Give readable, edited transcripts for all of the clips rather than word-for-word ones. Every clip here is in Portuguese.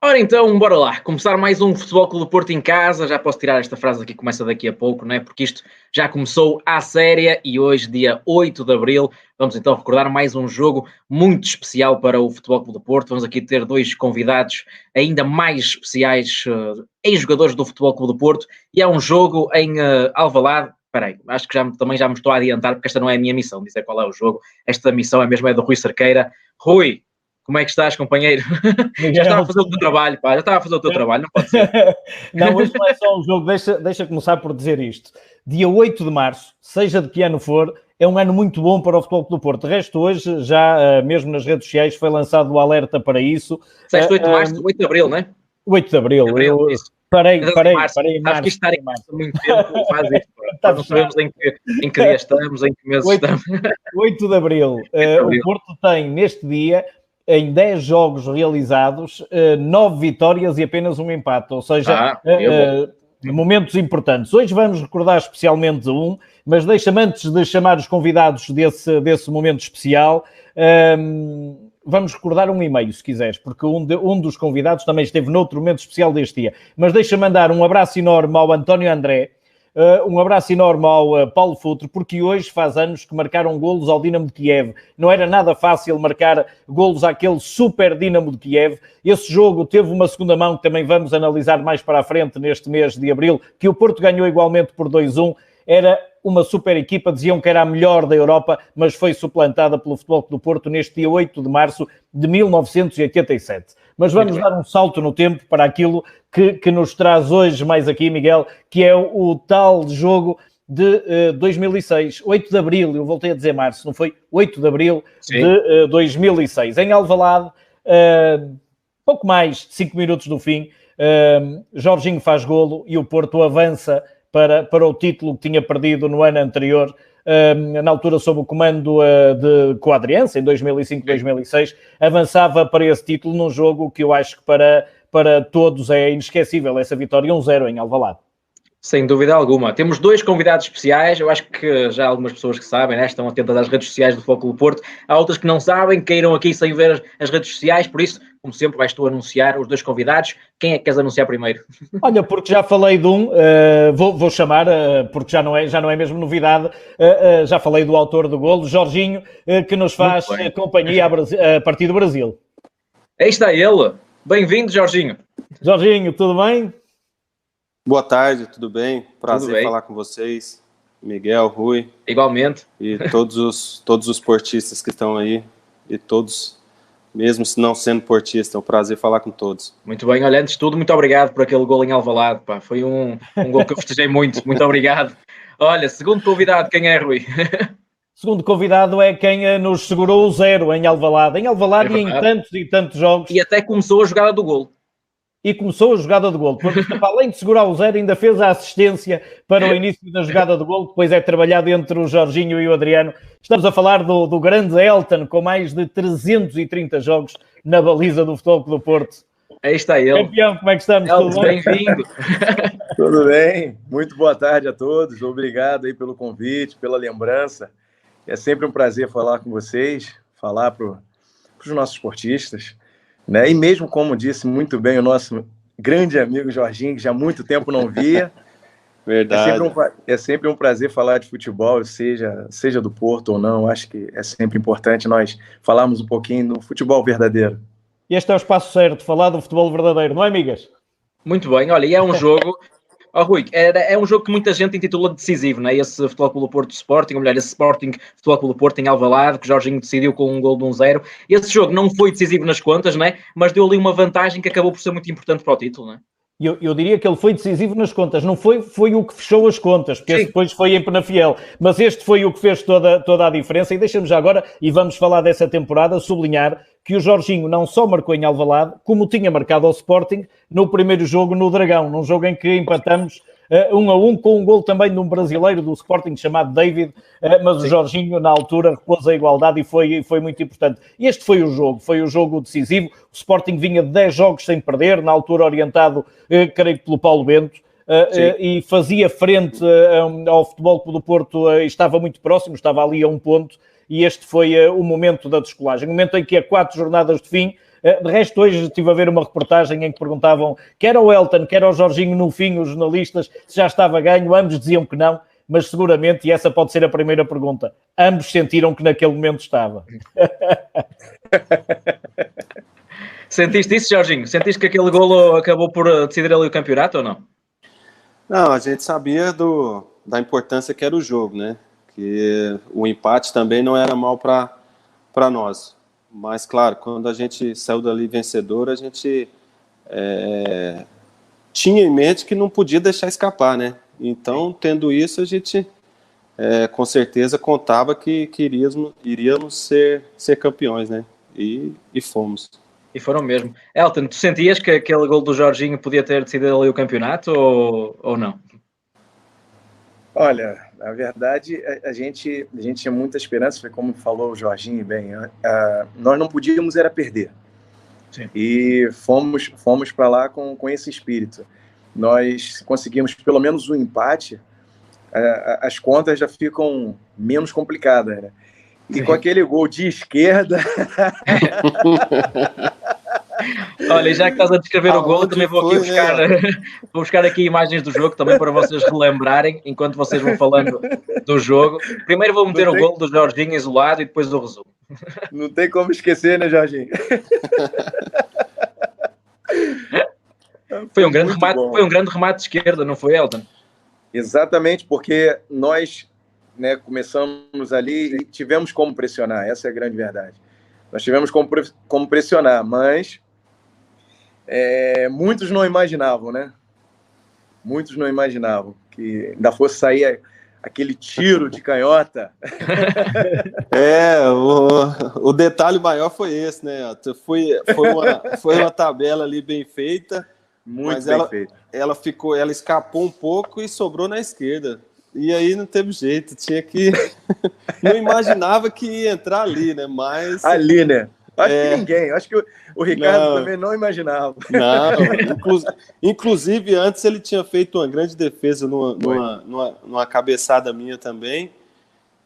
Ora então, bora lá, começar mais um Futebol Clube do Porto em casa. Já posso tirar esta frase aqui, começa daqui a pouco, não é? Porque isto já começou à séria e hoje, dia 8 de Abril, vamos então recordar mais um jogo muito especial para o Futebol Clube do Porto. Vamos aqui ter dois convidados ainda mais especiais, ex-jogadores do Futebol Clube do Porto, e é um jogo em Alvalade. Espera aí, acho que também já me estou a adiantar, porque esta não é a minha missão, dizer qual é o jogo. Esta missão é mesmo do Rui Cerqueira. Rui, como é que estás, companheiro? Miguel, Já estava a fazer o teu trabalho, pá. Já estava a fazer o teu trabalho, não pode ser. Não, hoje não é só um jogo. Deixa começar por dizer isto. Dia 8 de março, seja de que ano for, é um ano muito bom para o Futebol Clube do Porto. De resto, hoje, já mesmo nas redes sociais, foi lançado o alerta para isso. 8 de março, 8 de Abril, não é? 8 de Abril. Abril, isso. Parei em Acho março. que isto estar em março há muito tempo faz isto. Nós não sabemos em que dia estamos, em que mês estamos. 8 de Abril. O Porto tem, neste dia, em 10 jogos realizados, 9 vitórias e apenas um empate. Ou seja, momentos importantes. Hoje vamos recordar especialmente um, mas deixa-me, antes de chamar os convidados desse momento especial, vamos recordar um e-mail, se quiseres, porque um dos convidados também esteve noutro momento especial deste dia. Mas deixa-me mandar um abraço enorme ao António André, um abraço enorme ao Paulo Futre, porque hoje faz anos que marcaram golos ao Dinamo de Kiev. Não era nada fácil marcar golos àquele super Dinamo de Kiev. Esse jogo teve uma segunda mão que também vamos analisar mais para a frente neste mês de Abril, que o Porto ganhou igualmente por 2-1. Era uma super equipa, diziam que era a melhor da Europa, mas foi suplantada pelo Futebol Clube do Porto neste dia 8 de março de 1987. Mas vamos dar um salto no tempo para aquilo que nos traz hoje mais aqui, Miguel, que é o tal jogo de 2006, 8 de Abril, eu voltei a dizer março, não foi? 8 de Abril de 2006. Em Alvalade, pouco mais de 5 minutos do fim, Jorginho faz golo e o Porto avança para o título que tinha perdido no ano anterior, na altura sob o comando de Coadriense, em 2005-2006, avançava para esse título num jogo que eu acho que para todos é inesquecível, essa vitória 1-0 em Alvalade. Sem dúvida alguma. Temos dois convidados especiais, eu acho que já há algumas pessoas que sabem, né? Estão atentas às redes sociais do Futebol Clube do Porto, há outras que não sabem, queiram aqui sem ver as redes sociais, por isso, como sempre, vais tu anunciar os dois convidados. Quem é que queres anunciar primeiro? Olha, porque já falei de um, vou chamar, porque já não é mesmo novidade, já falei do autor do golo, Jorginho, que nos faz companhia a partir do Brasil. Aí está ele. Bem-vindo, Jorginho. Jorginho, tudo bem? Boa tarde, tudo bem? Prazer falar com vocês, Miguel, Rui. Igualmente. E todos os portistas que estão aí, e todos, mesmo se não sendo portista, é um prazer falar com todos. Muito bem, olha, antes de tudo, muito obrigado por aquele gol em Alvalade, pá. Foi um gol que eu festejei muito obrigado. Olha, segundo convidado, quem é, Rui? Segundo convidado é quem nos segurou o 0 em Alvalade. Em Alvalade e em tantos e tantos jogos. E até começou a jogada do golo. E começou a jogada de golo, porque além de segurar o 0, ainda fez a assistência para o início da jogada de golo, depois é trabalhado entre o Jorginho e o Adriano. Estamos a falar do grande Elton, com mais de 330 jogos na baliza do Futebol Clube do Porto. Aí está ele. Campeão, como é que estamos? Elton, bem-vindo. Tudo bem? Muito boa tarde a todos. Obrigado aí pelo convite, pela lembrança. É sempre um prazer falar com vocês, falar para os nossos esportistas. Né? E mesmo, como disse muito bem o nosso grande amigo Jorginho, que já há muito tempo não via. Verdade. É sempre um prazer falar de futebol, seja do Porto ou não. Acho que é sempre importante nós falarmos um pouquinho do futebol verdadeiro. E este é o espaço certo, falar do futebol verdadeiro, não é, amigas? Muito bem, olha, e é um jogo... Oh, Rui, é um jogo que muita gente intitula decisivo, não é? Esse Futebol Clube do Porto Sporting, ou melhor, esse Sporting Futebol Clube do Porto em Alvalade, que o Jorginho decidiu com um gol de 1-0. Esse jogo não foi decisivo nas contas, não é? Mas deu ali uma vantagem que acabou por ser muito importante para o título, não é? Eu diria que ele foi decisivo nas contas, não foi o que fechou as contas, porque esse depois foi em Penafiel, mas este foi o que fez toda a diferença. E deixa-me já agora, e vamos falar dessa temporada, sublinhar que o Jorginho não só marcou em Alvalade, como tinha marcado ao Sporting no primeiro jogo no Dragão, num jogo em que empatamos 1-1, com um gol também de um brasileiro do Sporting chamado David, mas o Jorginho na altura repôs a igualdade e foi muito importante. Este foi o jogo decisivo. O Sporting vinha de 10 jogos sem perder, na altura orientado, creio que pelo Paulo Bento, e fazia frente ao Futebol Clube do Porto, estava muito próximo, estava ali a um ponto, e este foi o momento da descolagem, o momento em que a 4 jornadas de fim De resto, hoje estive a ver uma reportagem em que perguntavam quer o Elton, quer o Jorginho no fim, os jornalistas, se já estava ganho, ambos diziam que não, mas seguramente, e essa pode ser a primeira pergunta, ambos sentiram que naquele momento estava. Sentiste isso, Jorginho? Sentiste que aquele golo acabou por decidir ali o campeonato ou não? Não, a gente sabia da importância que era o jogo, né? Que o empate também não era mal para nós. Mas, claro, quando a gente saiu dali vencedor, a gente tinha em mente que não podia deixar escapar, né? Então, tendo isso, a gente com certeza contava que iríamos ser campeões, né? E fomos. E foram mesmo. Elton, tu sentias que aquele gol do Jorginho podia ter decidido ali o campeonato ou não? Olha, na verdade, a gente tinha muita esperança, foi como falou o Jorginho bem, nós não podíamos era perder. Sim. E fomos para lá com esse espírito. Nós conseguimos pelo menos um empate, as contas já ficam menos complicadas, né? E sim, com aquele gol de esquerda... Olha, já que estás a descrever o gol, também vou aqui buscar aqui imagens do jogo também para vocês relembrarem, enquanto vocês vão falando do jogo. Primeiro vou meter o gol do Jorginho isolado e depois o resumo. Não tem como esquecer, né, Jorginho? Foi um grande remate de esquerda, não foi, Elton? Exatamente, porque nós, né, começamos ali e tivemos como pressionar, essa é a grande verdade. Nós tivemos como pressionar, mas muitos não imaginavam, né? Muitos não imaginavam que ainda fosse sair aquele tiro de canhota. O detalhe maior foi esse, né? Foi uma tabela ali bem feita, muito bem feita. Ela escapou um pouco e sobrou na esquerda. E aí não teve jeito, tinha que... Não imaginava que ia entrar ali, né? Mas... Ali, né? Acho que ninguém. Acho que o Ricardo também não imaginava. Não, inclusive antes ele tinha feito uma grande defesa numa cabeçada minha também.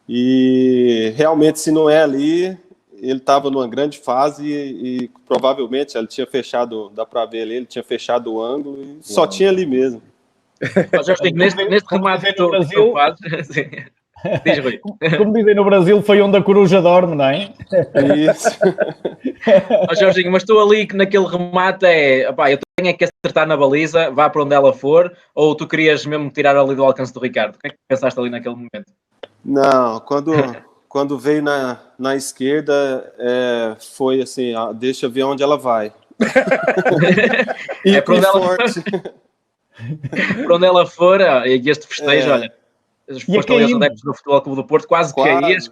E realmente, se não é ali, ele estava numa grande fase e provavelmente ele tinha fechado, dá para ver ali, ele tinha fechado o ângulo e só tinha ali mesmo. Neste remate do Brasil, como dizem no Brasil, foi onde a coruja dorme, não é? Isso. Jorginho, mas tu ali naquele remate eu tenho que acertar na baliza, vá para onde ela for, ou tu querias mesmo tirar ali do alcance do Ricardo? O que é que pensaste ali naquele momento? Não, quando veio na esquerda, foi assim, deixa eu ver onde ela vai. E para onde para onde ela for, e este festejo, olha, foste ali aos adeptos do Futebol Clube do Porto, quase que caías,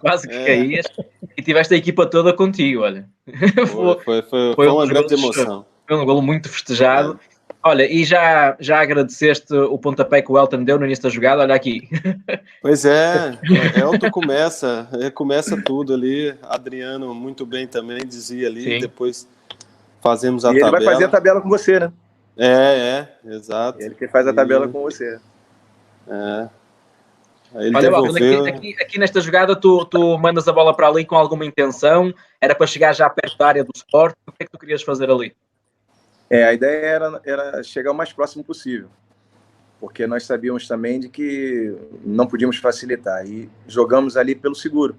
e tiveste a equipa toda contigo, olha. Foi uma grande emoção. Foi um golo muito festejado. Olha, e já agradeceste o pontapé que o Elton deu no início da jogada, olha aqui. Pois Elton começa tudo ali, Adriano muito bem também dizia ali, depois fazemos a tabela. E ele vai fazer a tabela com você, né? Exato. Ele que faz a tabela com você. Aí ele olha, aqui nesta jogada tu mandas a bola para ali com alguma intenção, era para chegar já perto da área do Sport, o que é que tu querias fazer ali? A ideia era chegar o mais próximo possível, porque nós sabíamos também de que não podíamos facilitar, e jogamos ali pelo seguro.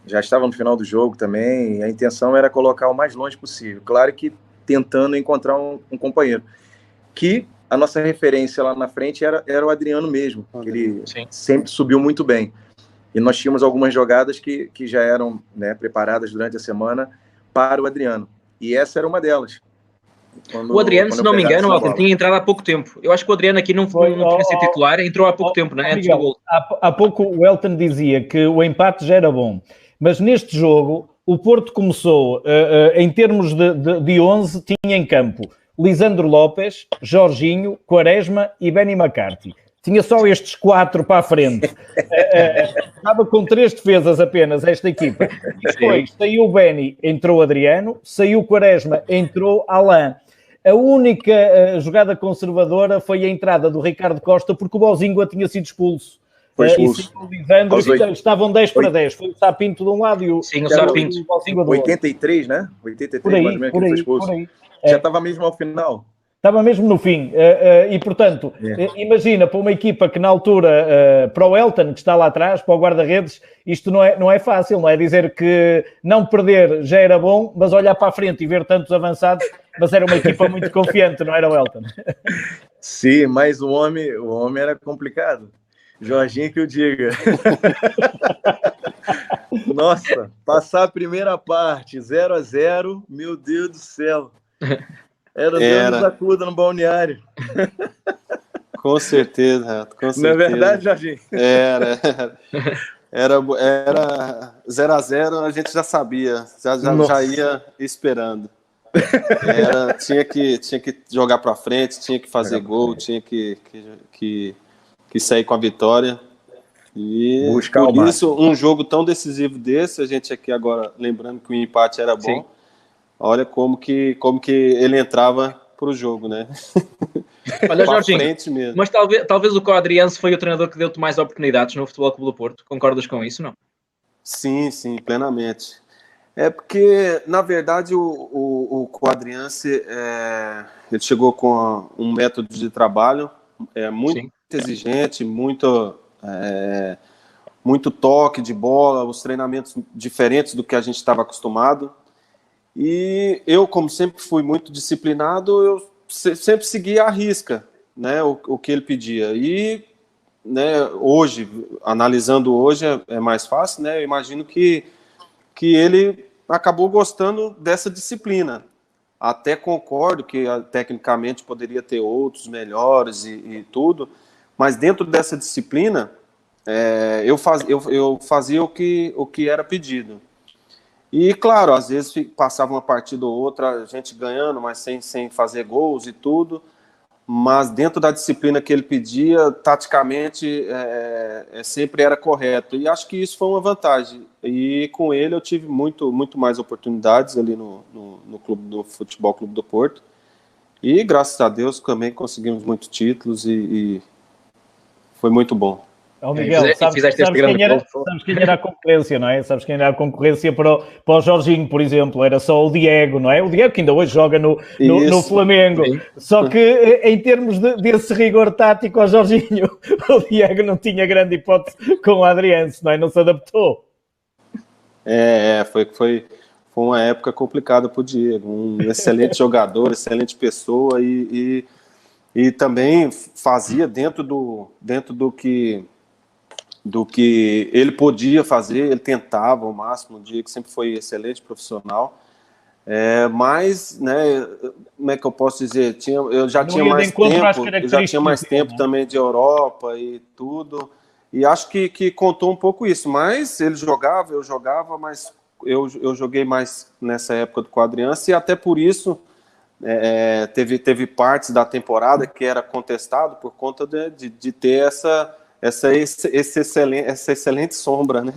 Já estava no final do jogo também, e a intenção era colocar o mais longe possível, claro que tentando encontrar um companheiro, que a nossa referência lá na frente era o Adriano mesmo, que ele sempre subiu muito bem, e nós tínhamos algumas jogadas que já eram, né, preparadas durante a semana para o Adriano, e essa era uma delas. O Adriano, se não me engano, tinha entrado há pouco tempo. Eu acho que o Adriano aqui não tinha sido titular, entrou há pouco tempo, né? Antes do gol. Há pouco o Elton dizia que o empate já era bom, mas neste jogo o Porto começou, em termos de 11, tinha em campo Lisandro Lopes, Jorginho, Quaresma e Benny McCarthy. Tinha só estes 4 para a frente. Estava com 3 defesas apenas esta equipa. E depois saiu o Benny, entrou o Adriano, saiu o Quaresma, entrou Alain. A única jogada conservadora foi a entrada do Ricardo Costa, porque o Bozingua tinha sido expulso. Lisandro estavam 10-10. Foi o Sapinto de um lado e o... Sim, o Sapinto. 83, né? 83, por aí, mais ou menos, que foi expulso. Já estava mesmo ao final. Estava mesmo no fim. E, portanto, imagina, para uma equipa que na altura, para o Elton, que está lá atrás, para o guarda-redes, isto não é fácil, não é dizer que não perder já era bom, mas olhar para a frente e ver tantos avançados, mas era uma equipa muito confiante, não era o Elton? Sim, mas o homem era complicado. Jorginho que eu diga. Nossa, passar a primeira parte, 0-0, meu Deus do céu. Era Deus acuda no balneário. Com certeza, Renato, com certeza. Não é verdade, Jorginho? Era 0-0, a gente já sabia, já ia esperando. Tinha que jogar para frente, tinha que fazer gol, tinha que sair com a vitória. E por isso, um jogo tão decisivo desse, a gente aqui agora lembrando que o empate era bom. Sim. Olha como que ele entrava para o jogo, né? Olha, Jorginho, mas talvez o Coadriense foi o treinador que deu-te mais oportunidades no Futebol Clube do Porto. Concordas com isso, não? Sim, plenamente. É porque, na verdade, o Coadriense ele chegou com um método de trabalho muito exigente, muito toque de bola, os treinamentos diferentes do que a gente estava acostumado. E eu, como sempre fui muito disciplinado, eu sempre seguia à risca, né, o que ele pedia. E, né, hoje, analisando hoje, é mais fácil, né? Eu imagino que ele acabou gostando dessa disciplina. Até concordo que tecnicamente poderia ter outros melhores e tudo, mas dentro dessa disciplina eu fazia o que era pedido. E, claro, às vezes passava uma partida ou outra, a gente ganhando, mas sem fazer gols e tudo. Mas dentro da disciplina que ele pedia, taticamente, sempre era correto. E acho que isso foi uma vantagem. E com ele eu tive muito mais oportunidades ali no Futebol Clube do Porto. E, graças a Deus, também conseguimos muitos títulos e foi muito bom. Miguel, sabes quem era a concorrência, não é? Sabes quem era a concorrência para o Jorginho, por exemplo? Era só o Diego, não é? O Diego que ainda hoje joga no Flamengo. Sim. Só que em termos desse rigor tático ao Jorginho, o Diego não tinha grande hipótese com o Adriense, não é? Não se adaptou. Foi uma época complicada para o Diego. Um excelente jogador, excelente pessoa e também fazia dentro do que ele podia fazer, ele tentava ao máximo. O Diego sempre foi excelente profissional, mas, né, como é que eu posso dizer, eu já tinha mais tempo também de Europa e tudo, e acho que contou um pouco isso, mas ele jogava, eu jogava, mas eu joguei mais nessa época do Coadriense, e até por isso teve partes da temporada que era contestado por conta de ter essa excelente sombra, né?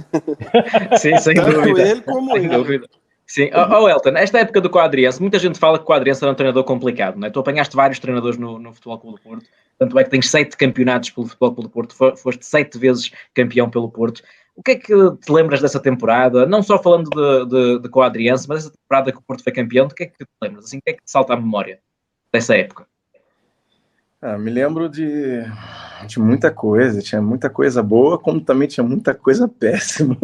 Sim, sem Tanto dúvida. ele como sem dúvida. Sim. Elton, esta época do Coadriense, muita gente fala que o Coadriense era um treinador complicado, não é? Tu apanhaste vários treinadores no Futebol Clube do Porto, tanto é que tens 7 campeonatos pelo Futebol Clube do Porto, foste 7 vezes campeão pelo Porto. O que é que te lembras dessa temporada? Não só falando de Coadriense, mas essa temporada que o Porto foi campeão, do que é que te lembras? Assim, o que é que te salta à memória dessa época? Me lembro de muita coisa, tinha muita coisa boa, como também tinha muita coisa péssima.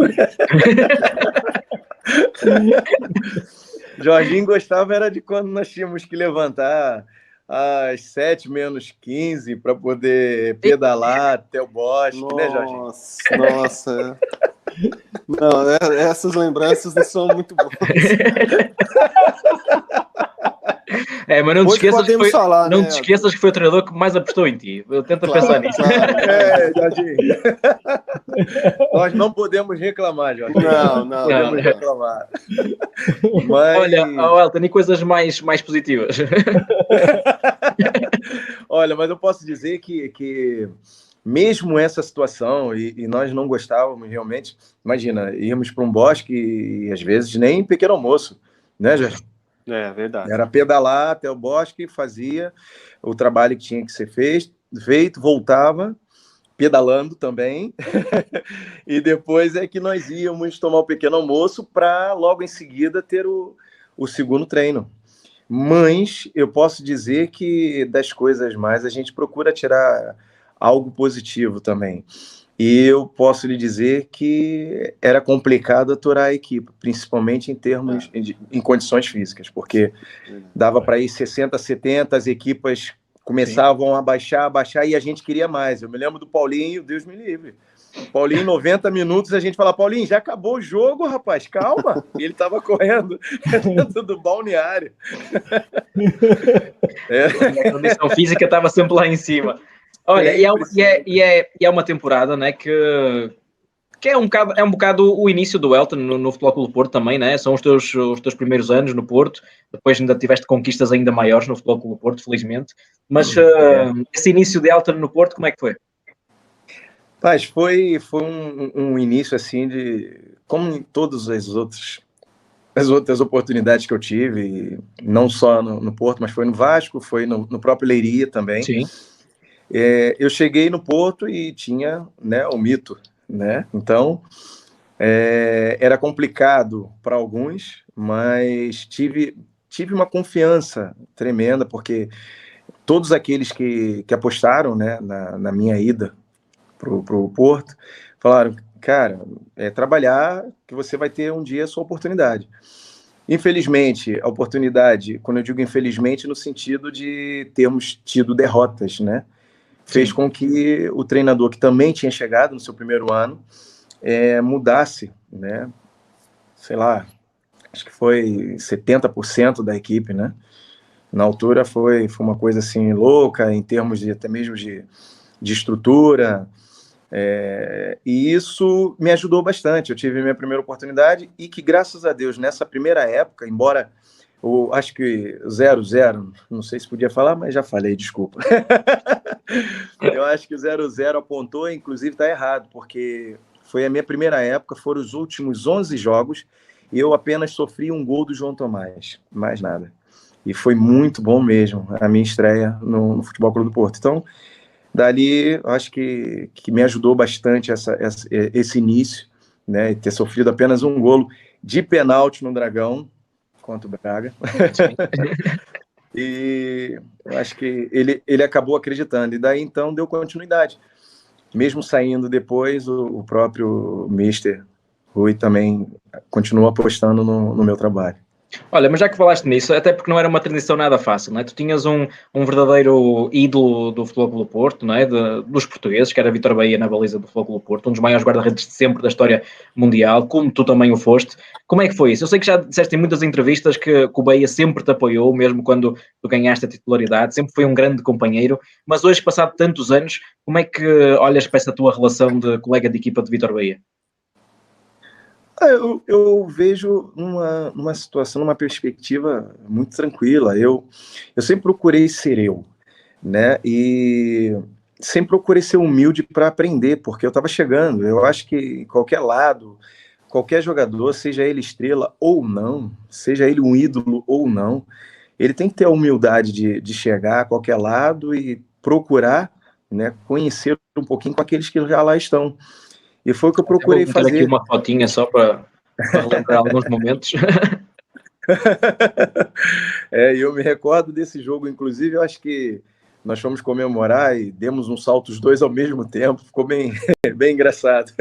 Jorginho gostava era de quando nós tínhamos que levantar às 7:15 para poder pedalar até o bosque, né, Jorginho? Nossa. Não, essas lembranças não são muito boas. Mas não te esqueças que foi o treinador que mais apostou em ti. Eu tento pensar nisso. Claro. Jorginho. Nós não podemos reclamar, Jorginho. Não podemos reclamar. Mas... Olha, Elton, e coisas mais positivas? Olha, mas eu posso dizer que mesmo essa situação, e nós não gostávamos realmente, imagina, íamos para um bosque e às vezes nem pequeno almoço, né, Jorginho? É verdade. Era pedalar até o bosque, fazia o trabalho que tinha que ser feito, voltava, pedalando também, e depois é que nós íamos tomar um pequeno almoço para logo em seguida ter o segundo treino. Mas eu posso dizer que das coisas mais a gente procura tirar algo positivo também. E eu posso lhe dizer que era complicado aturar a equipe, principalmente em termos em condições físicas, porque dava para ir 60, 70, as equipas começavam a baixar, e a gente queria mais. Eu me lembro do Paulinho, Deus me livre. Paulinho, 90 minutos, a gente fala, Paulinho, já acabou o jogo, rapaz, calma. E ele estava correndo dentro do balneário. A condição física estava sempre lá em cima. Olha, e é uma temporada, né, que é um bocado o início do Elton no Futebol Clube do Porto também, né? São os teus primeiros anos no Porto, depois ainda tiveste conquistas ainda maiores no Futebol Clube do Porto, felizmente. Mas esse início de Elton no Porto, como é que foi? Mas foi um início assim como em todas as outras oportunidades que eu tive, não só no Porto, mas foi no Vasco, foi no próprio Leiria também. Sim. Eu cheguei no Porto e tinha, né, o mito, né? Então era complicado para alguns, mas tive uma confiança tremenda, porque todos aqueles que apostaram, né, na minha ida pro Porto falaram, cara, trabalhar que você vai ter um dia a sua oportunidade. Infelizmente, a oportunidade, quando eu digo infelizmente, no sentido de termos tido derrotas, né? Fez com que o treinador, que também tinha chegado no seu primeiro ano, mudasse, né? Sei lá, acho que foi 70% da equipe, né? Na altura foi uma coisa assim louca, em termos até mesmo de estrutura, e isso me ajudou bastante. Eu tive minha primeira oportunidade e que, graças a Deus, nessa primeira época, embora eu acho que 0-0, não sei se podia falar, mas já falei, desculpa. Eu acho que o 0-0 apontou, inclusive está errado, porque foi a minha primeira época, foram os últimos 11 jogos, e eu apenas sofri um gol do João Tomás, mais nada. E foi muito bom mesmo a minha estreia no Futebol Clube do Porto. Então, dali, acho que me ajudou bastante esse início, né, ter sofrido apenas um golo de pênalti no Dragão, contra o Braga. E eu acho que ele acabou acreditando, e daí então deu continuidade. Mesmo saindo depois, o próprio Mister Rui também continuou apostando no meu trabalho. Olha, mas já que falaste nisso, até porque não era uma transição nada fácil, não é? Tu tinhas um verdadeiro ídolo do Futebol Clube do Porto, não é? Dos portugueses, que era Vítor Baía na baliza do Futebol Clube do Porto, um dos maiores guarda-redes de sempre da história mundial, como tu também o foste. Como é que foi isso? Eu sei que já disseste em muitas entrevistas que o Baía sempre te apoiou, mesmo quando tu ganhaste a titularidade, sempre foi um grande companheiro, mas hoje, passado tantos anos, como é que olhas para essa tua relação de colega de equipa de Vítor Baía? Eu vejo numa situação, numa perspectiva muito tranquila. Eu sempre procurei ser eu, né? E sempre procurei ser humilde para aprender, porque eu estava chegando. Eu acho que em qualquer lado, qualquer jogador, seja ele estrela ou não, seja ele um ídolo ou não, ele tem que ter a humildade de chegar a qualquer lado e procurar, né, conhecer um pouquinho com aqueles que já lá estão. E foi o que eu procurei fazer. Aqui uma fotinha só para relembrar alguns momentos. Eu me recordo desse jogo, inclusive, eu acho que nós fomos comemorar e demos um salto os dois ao mesmo tempo, ficou bem engraçado.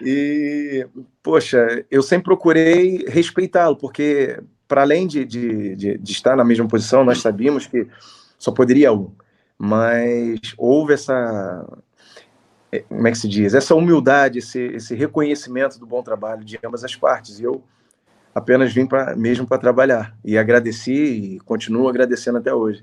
E, poxa, eu sempre procurei respeitá-lo, porque para além de estar na mesma posição, nós sabíamos que só poderia um, mas houve essa... como é que se diz? Essa humildade, esse reconhecimento do bom trabalho de ambas as partes. E eu apenas vim mesmo para trabalhar. E agradeci e continuo agradecendo até hoje.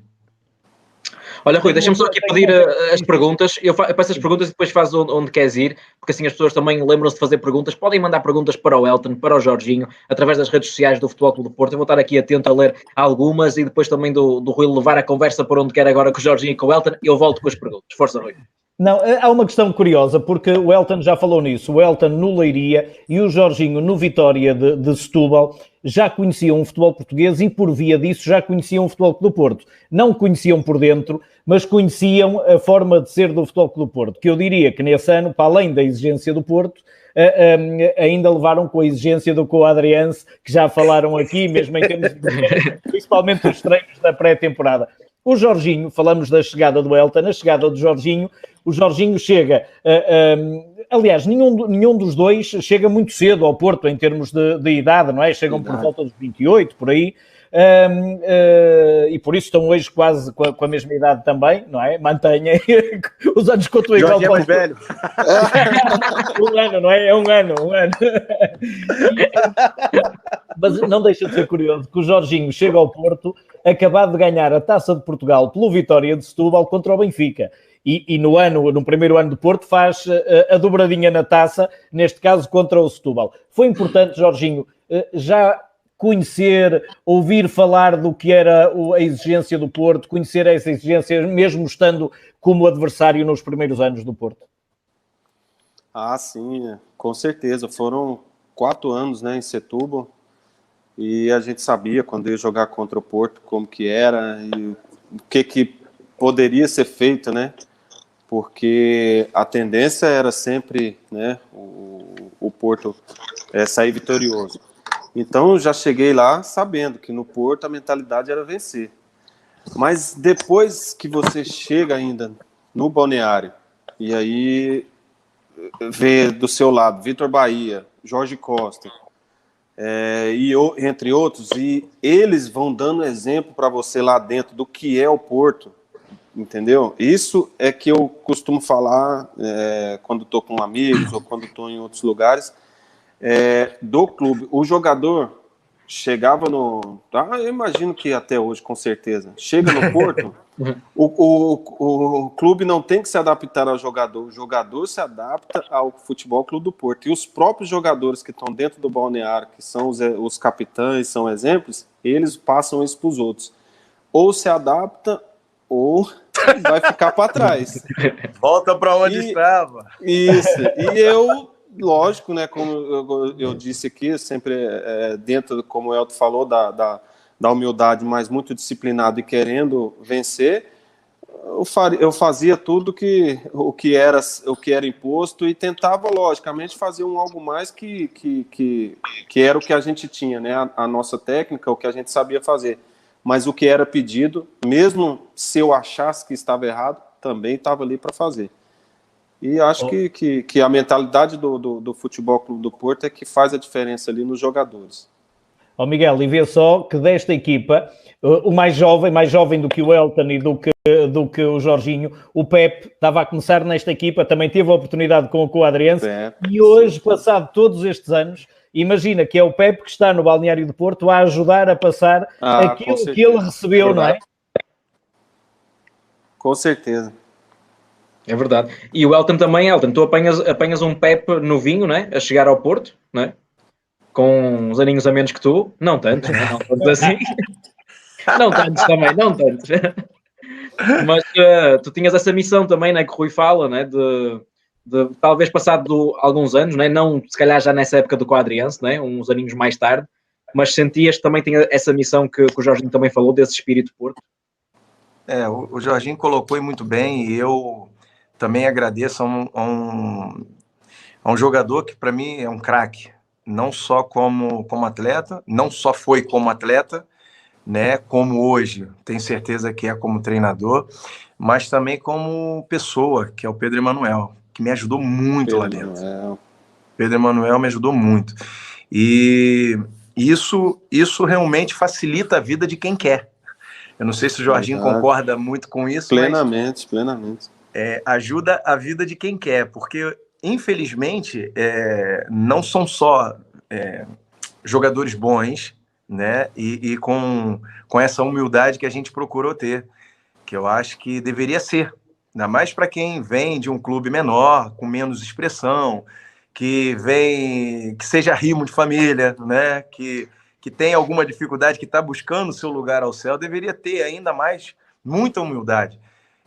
Olha, Rui, deixa-me só aqui pedir as perguntas. Eu peço as perguntas e depois fazes onde queres ir, porque assim as pessoas também lembram-se de fazer perguntas. Podem mandar perguntas para o Elton, para o Jorginho, através das redes sociais do Futebol Clube do Porto. Eu vou estar aqui atento a ler algumas e depois também do Rui levar a conversa para onde quer agora com o Jorginho e com o Elton. Eu volto com as perguntas. Força, Rui. Não, há uma questão curiosa, porque o Elton já falou nisso, o Elton no Leiria e o Jorginho no Vitória de Setúbal. já conheciam o futebol português e, por via disso, já conheciam o Futebol Clube do Porto. Não conheciam por dentro, mas conheciam a forma de ser do Futebol Clube do Porto, que eu diria que nesse ano, para além da exigência do Porto, ainda levaram com a exigência do Coadriense, que já falaram aqui, mesmo em termos de, principalmente os treinos da pré-temporada. O Jorginho, falamos da chegada do Elton, a chegada do Jorginho, o Jorginho chega, aliás, nenhum dos dois chega muito cedo ao Porto em termos de idade, não é? Chegam por volta dos 28, por aí, e por isso estão hoje quase com a mesma idade também, não é? Mantenham os anos que eu estou igual. Jorge é mais velho. Um ano, não é? É um ano. Mas não deixa de ser curioso que o Jorginho chega ao Porto acabado de ganhar a Taça de Portugal pelo Vitória de Setúbal contra o Benfica. E no primeiro ano do Porto faz a dobradinha na taça, neste caso contra o Setúbal. Foi importante, Jorginho, já conhecer, ouvir falar do que era a exigência do Porto, conhecer essa exigência, mesmo estando como adversário nos primeiros anos do Porto? Ah, sim, com certeza. Foram 4 anos, né, em Setúbal, e a gente sabia, quando ia jogar contra o Porto, como que era e o que poderia ser feito, né? Porque a tendência era sempre, né, o Porto sair vitorioso. Então, eu já cheguei lá sabendo que no Porto a mentalidade era vencer. Mas depois que você chega ainda no balneário, e aí vê do seu lado Vitor Bahia, Jorge Costa, entre outros, e eles vão dando exemplo para você lá dentro do que é o Porto, entendeu? Isso é que eu costumo falar quando estou com amigos ou quando estou em outros lugares, do clube. O jogador chegava eu imagino que até hoje, com certeza, chega no Porto, o clube não tem que se adaptar ao jogador, o jogador se adapta ao Futebol Clube do Porto, e os próprios jogadores que estão dentro do balneário, que são os capitães, são exemplos, eles passam isso para os outros. Ou se adapta, ou vai ficar para trás. Volta para onde estava. Isso. E eu, lógico, né, como eu disse aqui, sempre dentro, como o Elton falou, da humildade, mas muito disciplinado e querendo vencer, eu fazia tudo o que era imposto e tentava, logicamente, fazer algo mais que era o que a gente tinha, né, a nossa técnica, o que a gente sabia fazer. Mas o que era pedido, mesmo se eu achasse que estava errado, também estava ali para fazer. E acho que a mentalidade do Futebol Clube do Porto é que faz a diferença ali nos jogadores. Miguel, e vê só que desta equipa, o mais jovem do que o Elton e do que o Jorginho, o Pepe estava a começar nesta equipa, também teve a oportunidade com o Coadriense, e hoje, passado todos estes anos, imagina que é o Pepe que está no balneário do Porto a ajudar a passar aquilo que ele recebeu, não é? Com certeza. É verdade. E o Elton também, tu apanhas um Pepe novinho, não é? A chegar ao Porto, não é? Com uns aninhos a menos que tu. Não tantos, não, não tantos assim. Não tantos também, não tantos. Mas tu tinhas essa missão também, né, que o Rui fala, né, de talvez passado alguns anos, né, não se calhar já nessa época do Quadriense, né, uns aninhos mais tarde, mas sentias que também tinha essa missão que o Jorginho também falou, desse espírito Porto? O Jorginho colocou muito bem, e eu também agradeço a um jogador que para mim é um craque, não só como atleta, não só foi como atleta, né, como hoje, tenho certeza que é como treinador, mas também como pessoa, que é o Pedro Emanuel, que me ajudou muito lá dentro. Pedro Emanuel me ajudou muito. E isso realmente facilita a vida de quem quer. Eu não sei se o Jorginho concorda muito com isso. Plenamente. Ajuda a vida de quem quer, porque, infelizmente, não são só jogadores bons, né? E com essa humildade que a gente procurou ter, que eu acho que deveria ser, ainda mais para quem vem de um clube menor, com menos expressão, que seja rimo de família, né? Que tem alguma dificuldade, que está buscando o seu lugar ao céu, deveria ter ainda mais muita humildade.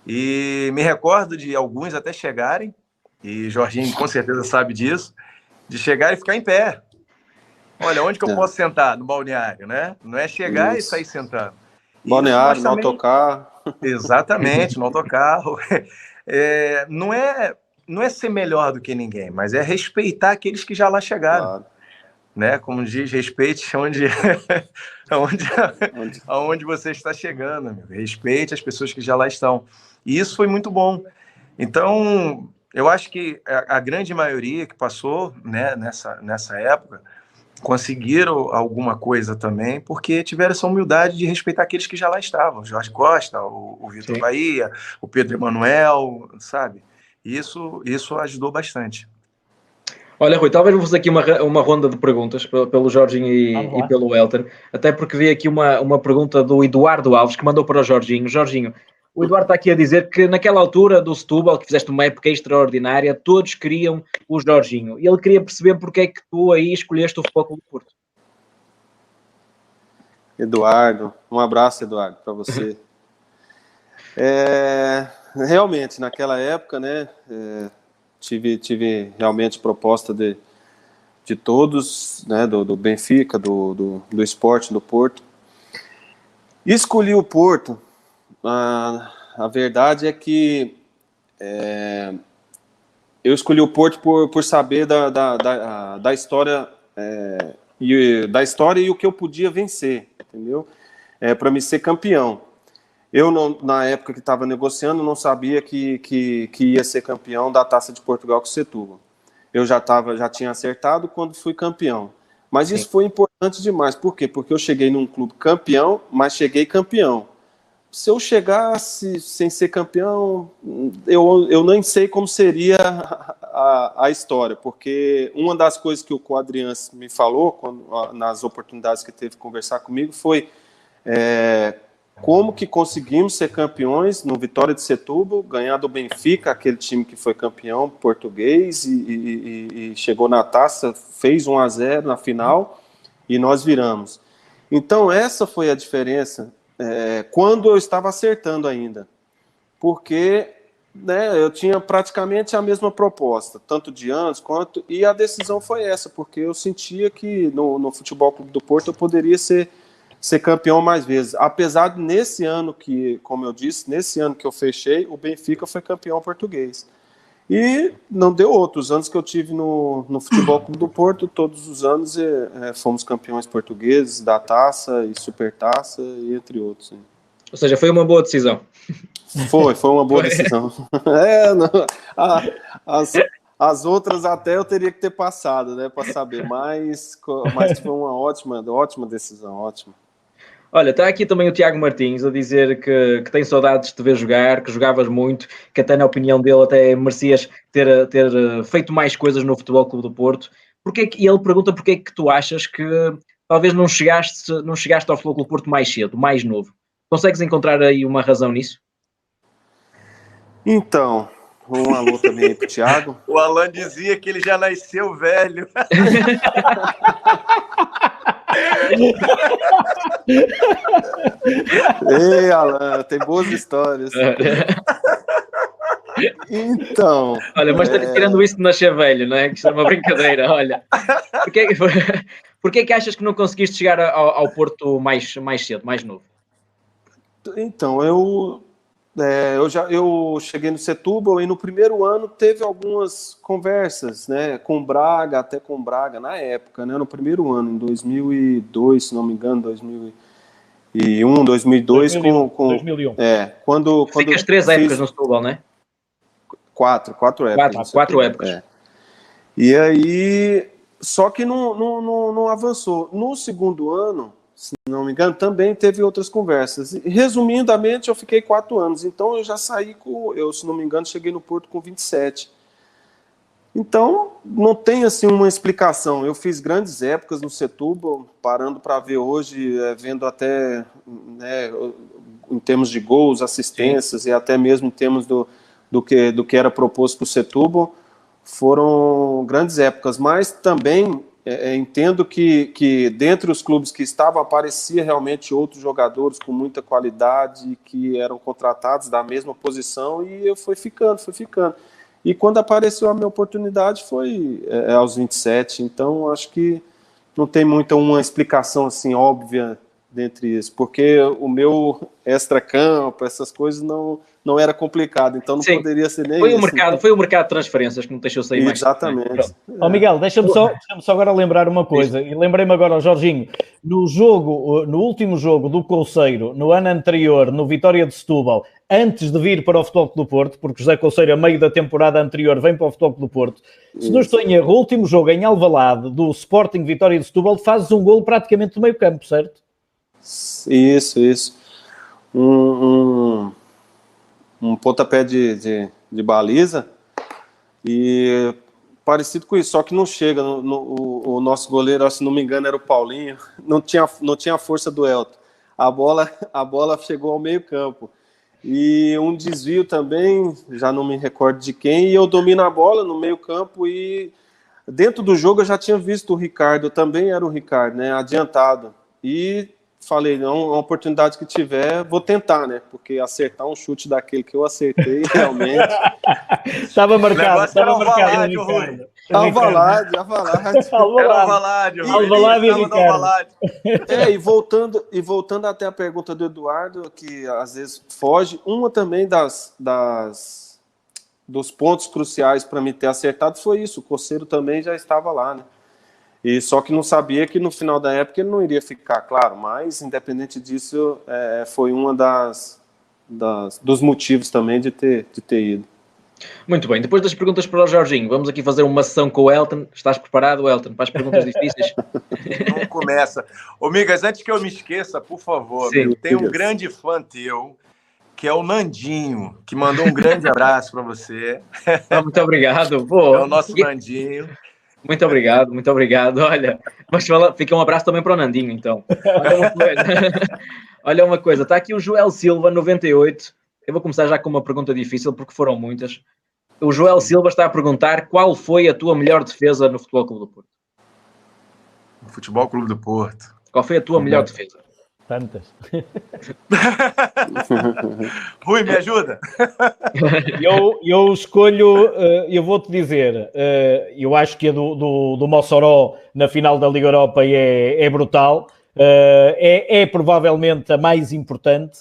E me recordo de alguns até chegarem, e Jorginho com certeza sabe disso, de chegar e ficar em pé. Olha, onde que eu posso sentar? No balneário, né? Não é chegar e sair sentando. Balneário, no autocarro. Exatamente, no autocarro. Não é ser melhor do que ninguém, mas é respeitar aqueles que já lá chegaram. Claro. Né? Como diz, respeite aonde você está chegando, amigo. Respeite as pessoas que já lá estão. E isso foi muito bom. Então, eu acho que a grande maioria que passou, né, nessa época conseguiram alguma coisa também, porque tiveram essa humildade de respeitar aqueles que já lá estavam. O Jorge Costa, o Vitor Bahia, o Pedro Emanuel, sabe? Isso ajudou bastante. Olha, Rui, talvez vou fazer aqui uma ronda de perguntas pelo Jorginho e pelo Elton, até porque vi aqui uma pergunta do Eduardo Alves, que mandou para o Jorginho. Jorginho, o Eduardo está aqui a dizer que naquela altura do Setúbal, que fizeste uma época extraordinária, todos queriam o Jorginho. E ele queria perceber porque é que tu aí escolheste o Futebol Clube do Porto. Eduardo, um abraço, Eduardo, para você. Realmente, naquela época, né, tive realmente proposta de todos, né, do Benfica, do Sport, do Porto. E escolhi o Porto. A verdade é que eu escolhi o Porto por saber da história, da história e o que eu podia vencer, entendeu? Para me ser campeão. Eu, na época que estava negociando, não sabia que ia ser campeão da Taça de Portugal com o Setúbal. Eu já tinha acertado quando fui campeão. Mas Sim. Isso foi importante demais. Por quê? Porque eu cheguei num clube campeão, mas cheguei campeão. Se eu chegasse sem ser campeão, eu nem sei como seria a história, porque uma das coisas que o Adriano me falou, nas oportunidades que teve de conversar comigo, foi como que conseguimos ser campeões no Vitória de Setúbal, ganhar do Benfica, aquele time que foi campeão português e chegou na taça, fez 1-0 na final e nós viramos. Então essa foi a diferença. Quando eu estava acertando ainda, porque né, eu tinha praticamente a mesma proposta, tanto de antes quanto, e a decisão foi essa, porque eu sentia que no Futebol Clube do Porto eu poderia ser campeão mais vezes, apesar de nesse ano que, como eu disse, nesse ano que eu fechei, o Benfica foi campeão português. E não deu outros anos que eu tive no Futebol Clube do Porto, todos os anos fomos campeões portugueses da Taça e Supertaça, e entre outros. Ou seja, foi uma boa decisão. Foi uma boa decisão. As outras até eu teria que ter passado, né, para saber, mas foi uma ótima decisão, ótima. Olha, está aqui também o Tiago Martins a dizer que tem saudades de te ver jogar, que jogavas muito, que até na opinião dele até merecias ter feito mais coisas no Futebol Clube do Porto. E ele pergunta porque é que tu achas que talvez não chegaste ao Futebol Clube do Porto mais cedo, mais novo. Consegues encontrar aí uma razão nisso? Então, um alô também aí pro Tiago. O Alan dizia que ele já nasceu velho. Ei, Alan, tem boas histórias. Então. Olha, mas tirando isso de nascer velho, não é? Que isso é uma brincadeira, olha. Porquê que achas que não conseguiste chegar ao Porto mais cedo, mais novo? Então, eu cheguei no Setúbal e no primeiro ano teve algumas conversas, né, com o Braga na época, né, no primeiro ano, em 2002, se não me engano, 2001, 2002, 2001. 2001. Quando fica as 3 épocas no Setúbal, né? 4 épocas. 4 épocas. E aí, só que não avançou. No segundo ano, se não me engano, também teve outras conversas. Resumidamente, eu fiquei 4 anos. Então, eu já saí se não me engano, cheguei no Porto com 27. Então, não tem assim uma explicação. Eu fiz grandes épocas no Setúbal, parando para ver hoje, vendo até, né, em termos de gols, assistências, Sim. E até mesmo em termos do que era proposto para o Setúbal, foram grandes épocas. Mas também entendo que dentre os clubes que estavam, aparecia realmente outros jogadores com muita qualidade, que eram contratados da mesma posição, e eu fui ficando. E quando apareceu a minha oportunidade foi aos 27, então acho que não tem muita uma explicação assim óbvia dentre isso, porque o meu extra-campo, essas coisas não era complicado, então não poderia ser nem isso. Foi o mercado de transferências que não deixou sair mais. Exatamente. Miguel, deixa-me só agora lembrar uma coisa, e lembrei-me agora, Jorginho, no último jogo do Couceiro, no ano anterior, no Vitória de Setúbal, antes de vir para o Futebol Clube do Porto, porque José Couceiro, a meio da temporada anterior, vem para o Futebol Clube do Porto, se não estou em erro, o último jogo em Alvalade, do Sporting Vitória de Setúbal, fazes um golo praticamente do meio campo, certo? Isso. Um pontapé de baliza e parecido com isso, só que não chega. O nosso goleiro, se não me engano, era o Paulinho, não tinha a força do Elton. A bola chegou ao meio campo. E um desvio também, já não me recordo de quem, e eu domino a bola no meio campo e dentro do jogo eu já tinha visto o Ricardo, também era o Ricardo, né, adiantado. E falei, não, uma oportunidade que tiver, vou tentar, né? Porque acertar um chute daquele que eu acertei, realmente... Estava marcado. Alvalade. E voltando até a pergunta do Eduardo, que às vezes foge, uma também dos pontos cruciais para me ter acertado foi isso, o Couceiro também já estava lá, né? E só que não sabia que no final da época ele não iria ficar, claro, mas independente disso, foi uma dos motivos também de ter ido. Muito bem, depois das perguntas para o Jorginho, vamos aqui fazer uma sessão com o Elton. Estás preparado, Elton, para as perguntas difíceis? Não começa. Ô, Migas, antes que eu me esqueça, por favor, tem um grande fã teu, que é o Nandinho, que mandou um grande abraço para você. Muito obrigado. Pô, é o nosso Nandinho. Muito obrigado. Olha, mas fica um abraço também para o Nandinho, então. Olha uma coisa, está aqui o Joel Silva, 98. Eu vou começar já com uma pergunta difícil, porque foram muitas. O Joel Silva está a perguntar qual foi a tua melhor defesa no Futebol Clube do Porto? No Futebol Clube do Porto. Qual foi a tua melhor defesa? Tantas. Rui, me ajuda? Eu escolho, eu vou-te dizer, eu acho que a do Mossoró na final da Liga Europa é brutal, é provavelmente a mais importante.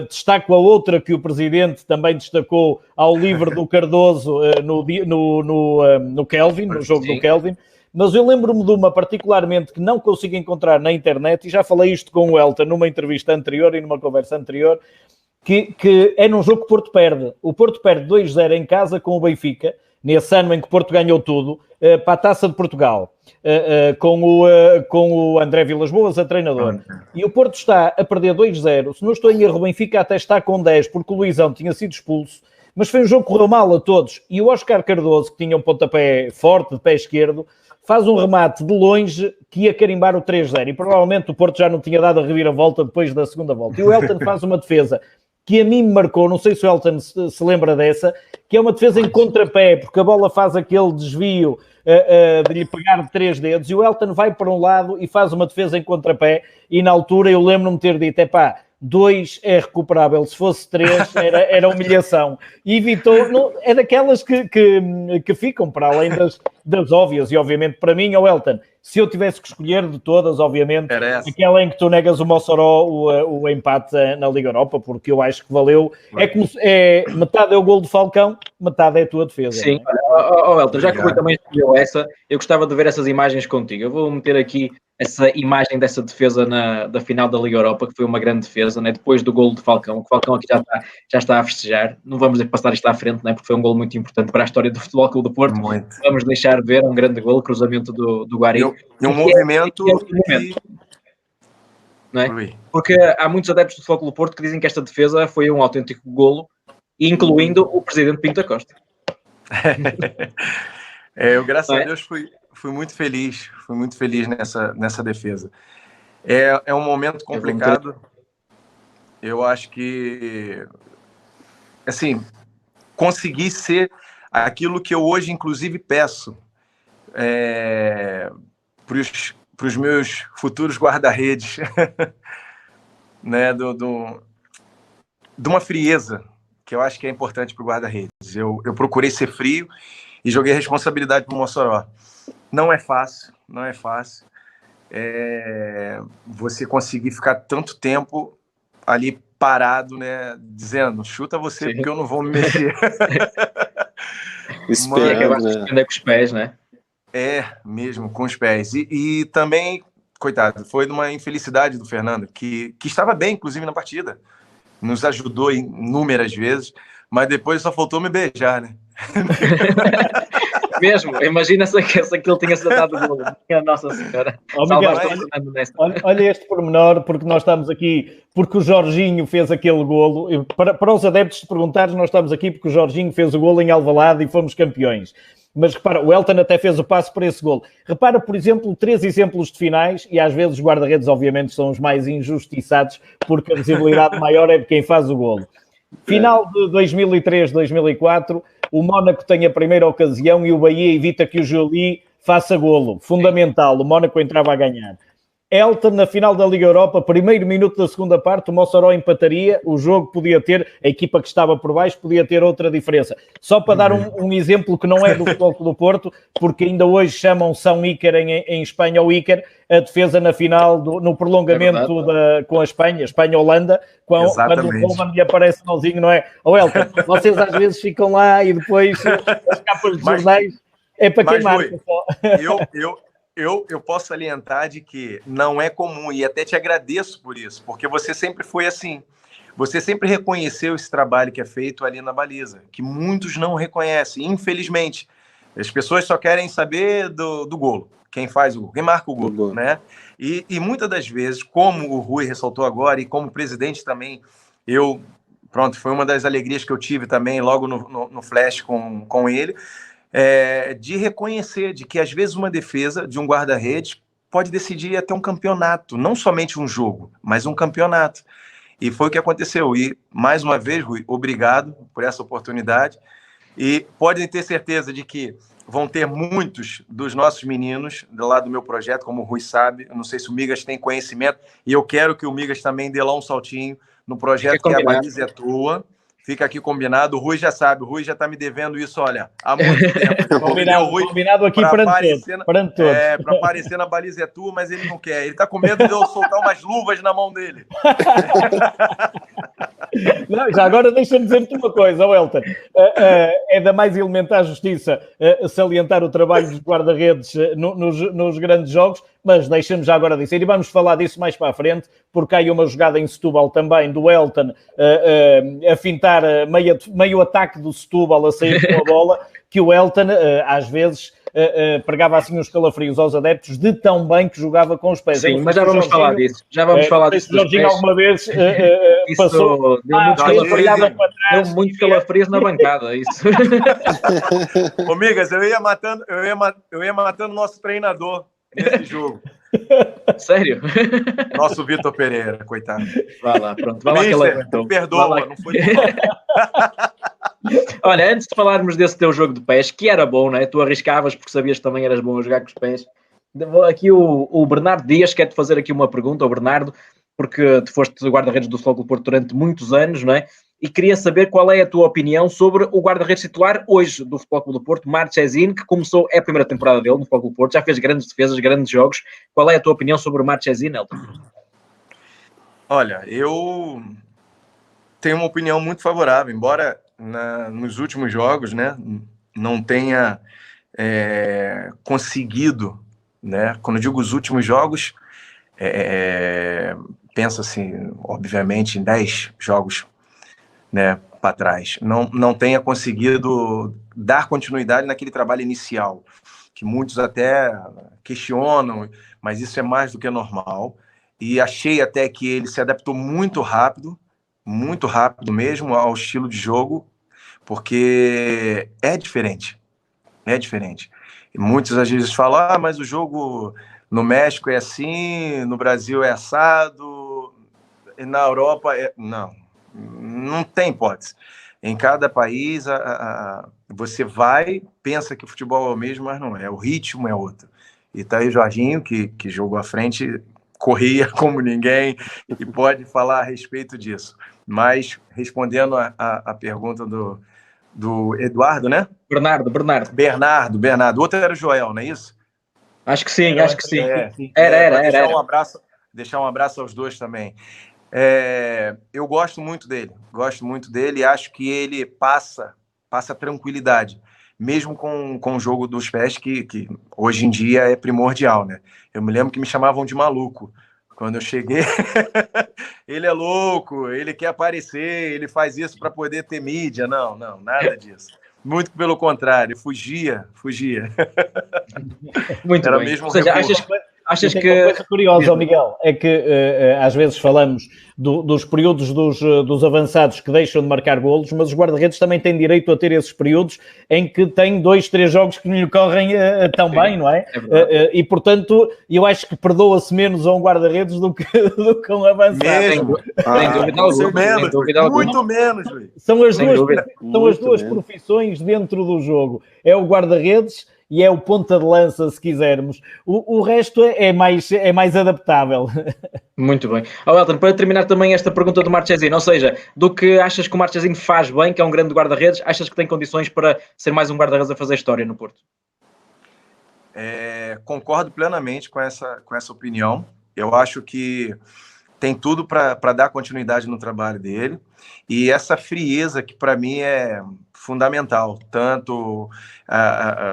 Destaco a outra que o Presidente também destacou ao livro do Cardoso no Kelvin, no jogo do Kelvin. Mas eu lembro-me de uma particularmente que não consigo encontrar na internet, e já falei isto com o Elton numa entrevista anterior e numa conversa anterior, que é num jogo que o Porto perde. O Porto perde 2-0 em casa com o Benfica, nesse ano em que o Porto ganhou tudo, para a Taça de Portugal, com o André Vilas-Boas a treinador. E o Porto está a perder 2-0. Se não estou em erro, o Benfica até está com 10, porque o Luizão tinha sido expulso. Mas foi um jogo que correu mal a todos. E o Óscar Cardoso, que tinha um pontapé forte de pé esquerdo, faz um remate de longe que ia carimbar o 3-0 e provavelmente o Porto já não tinha dado a reviravolta depois da segunda volta. E o Elton faz uma defesa que a mim me marcou, não sei se o Elton se lembra dessa, que é uma defesa em contrapé, porque a bola faz aquele desvio de lhe pegar de 3 dedos e o Elton vai para um lado e faz uma defesa em contrapé e na altura eu lembro-me de ter dito, 2 é recuperável, se fosse 3 era humilhação. E evitou, não, é daquelas que ficam para além das óbvias, e obviamente para mim, Elton, se eu tivesse que escolher de todas, obviamente, aquela em que tu negas o Mossoró o empate na Liga Europa, porque eu acho que valeu, metade é o golo de Falcão, metade é a tua defesa. Sim, Elton, já que o Rui também escolheu essa, eu gostava de ver essas imagens contigo. Eu vou meter aqui essa imagem dessa defesa da final da Liga Europa, que foi uma grande defesa, né? Depois do golo de Falcão. O Falcão aqui já está a festejar. Não vamos passar isto à frente, né? Porque foi um golo muito importante para a história do Futebol Clube do Porto. Muito. Vamos deixar ver um grande golo, cruzamento do Guari. E um movimento... Não é? Porque há muitos adeptos do Futebol Clube do Porto que dizem que esta defesa foi um autêntico golo, incluindo o Presidente Pinto da Costa. Eu, graças a Deus, fui muito feliz nessa defesa. É um momento complicado. Eu acho que, assim, consegui ser aquilo que eu hoje, inclusive, peço para os meus futuros guarda-redes, né, de uma frieza que eu acho que é importante para o guarda-redes. Eu procurei ser frio e joguei responsabilidade para o Mossoró. Não é fácil. você conseguir ficar tanto tempo ali parado, né, dizendo, chuta você, sim, porque eu não vou me mexer. Esperando, né? Com os pés, né? Mesmo, com os pés. E também, coitado, foi de uma infelicidade do Fernando, que estava bem, inclusive, na partida. Nos ajudou inúmeras vezes, mas depois só faltou me beijar, né? Mesmo, imagina se aquilo tinha se dado o golo. Nossa Senhora. Olha este pormenor, porque nós estamos aqui, porque o Jorginho fez aquele golo. Para os adeptos se perguntarem, nós estamos aqui porque o Jorginho fez o golo em Alvalade e fomos campeões. Mas repara, o Elton até fez o passo para esse golo. Repara, por exemplo, 3 exemplos de finais, e às vezes os guarda-redes, obviamente, são os mais injustiçados, porque a visibilidade maior é de quem faz o golo. Final de 2003-2004, o Mónaco tem a primeira ocasião e o Bahia evita que o Joly faça golo. Fundamental, o Mónaco entrava a ganhar. Elton, na final da Liga Europa, primeiro minuto da segunda parte, o Mossoró empataria, o jogo podia ter, a equipa que estava por baixo podia ter outra diferença. Só para dar um exemplo que não é do Futebol Clube do Porto, porque ainda hoje chamam São Iker em Espanha ou Iker, a defesa na final, no prolongamento com a Espanha-Holanda, quando o Coleman lhe aparece sozinho, não é? Ou Elton, vocês às vezes ficam lá e depois as capas de jornais é para quem marca. Eu posso salientar de que não é comum, e até te agradeço por isso, porque você sempre foi assim. Você sempre reconheceu esse trabalho que é feito ali na baliza, que muitos não reconhecem, infelizmente. As pessoas só querem saber do golo, quem faz o golo, quem marca o golo, né? E muitas das vezes, como o Rui ressaltou agora, e como presidente também, foi uma das alegrias que eu tive também logo no Flash com ele, de reconhecer de que às vezes uma defesa de um guarda-redes pode decidir até um campeonato, não somente um jogo, mas um campeonato. E foi o que aconteceu. E, mais uma vez, Rui, obrigado por essa oportunidade. E podem ter certeza de que vão ter muitos dos nossos meninos do lado do meu projeto, como o Rui sabe. Eu não sei se o Migas tem conhecimento, e eu quero que o Migas também dê lá um saltinho no projeto que é a Baliza é Tua. Fica aqui combinado. O Rui já sabe, o Rui já está me devendo isso, olha, há muito tempo. Combinado aqui perante todos. Para aparecer na Baliza é Tua, mas ele não quer. Ele está com medo de eu soltar umas luvas na mão dele. Não, já agora deixa-me dizer-te uma coisa, Elton. É da mais elementar justiça salientar o trabalho dos guarda-redes nos grandes jogos, mas deixa-me já agora dizer, e vamos falar disso mais para a frente, porque há aí uma jogada em Setúbal também do Elton a fintar meio ataque do Setúbal a sair com a bola, que o Elton às vezes pregava assim uns calafrios aos adeptos de tão bem que jogava com os pés. Sim, mas já vamos falar disso. Já vamos falar disso. O Jorginho alguma vez passou... Deu muitos calafrios na bancada, isso. Ô, Migas, eu ia matando nosso treinador nesse jogo. Sério? Nosso Vitor Pereira, coitado. Vai lá, pronto. Vai Mister, lá tu perdoa, não foi Olha, antes de falarmos desse teu jogo de pés, que era bom, né? Tu arriscavas porque sabias que também eras bom a jogar com os pés. Aqui o Bernardo Dias quer-te fazer aqui uma pergunta, o Bernardo, porque tu foste guarda-redes do Futebol Clube do Porto durante muitos anos, não é? E queria saber qual é a tua opinião sobre o guarda-redes titular hoje do Futebol Clube do Porto, Marchesin, que começou, é a primeira temporada dele no Futebol Clube do Porto, já fez grandes defesas, grandes jogos. Qual é a tua opinião sobre o Marchesin, Elton? Olha, eu tenho uma opinião muito favorável, embora nos últimos jogos, né, não tenha conseguido, né, quando eu digo os últimos jogos, pensa-se, obviamente, em 10 jogos, né, para trás, não tenha conseguido dar continuidade naquele trabalho inicial, que muitos até questionam, mas isso é mais do que normal, e achei até que ele se adaptou muito rápido mesmo ao estilo de jogo, porque é diferente. E muitos às vezes falam, mas o jogo no México é assim, no Brasil é assado, e na Europa não tem hipótese. Em cada país você pensa que o futebol é o mesmo, mas não é, o ritmo é outro. E tá aí o Jorginho, que jogou à frente, corria como ninguém, e pode falar a respeito disso. Mas, respondendo a pergunta do Eduardo, né? Bernardo. O outro era o Joel, não é isso? Acho que sim, acho que sim. Era. Deixar um abraço aos dois também. Eu gosto muito dele e acho que ele passa tranquilidade, mesmo com o jogo dos pés, que hoje em dia é primordial, né? Eu me lembro que me chamavam de maluco. Quando eu cheguei, ele é louco, ele quer aparecer, ele faz isso para poder ter mídia. Não, nada disso. Muito pelo contrário, fugia. Muito Era bem. mesmo Ou seja, recurso. achas que... Uma coisa curiosa, Miguel, é que às vezes falamos dos períodos dos avançados que deixam de marcar golos, mas os guarda-redes também têm direito a ter esses períodos em que têm 2, 3 jogos que lhe correm tão bem, não é? E, portanto, eu acho que perdoa-se menos a um guarda-redes do que um avançado. Muito menos, Luís. São as duas profissões dentro do jogo. É o guarda-redes e é o ponta de lança, se quisermos. O resto é mais adaptável. Muito bem. Elton, para terminar também esta pergunta do Marchesino, ou seja, do que achas que o Marchesino faz bem, que é um grande guarda-redes, achas que tem condições para ser mais um guarda-redes a fazer história no Porto? Concordo plenamente com essa opinião. Eu acho que tem tudo para dar continuidade no trabalho dele. E essa frieza que, para mim, é fundamental, tanto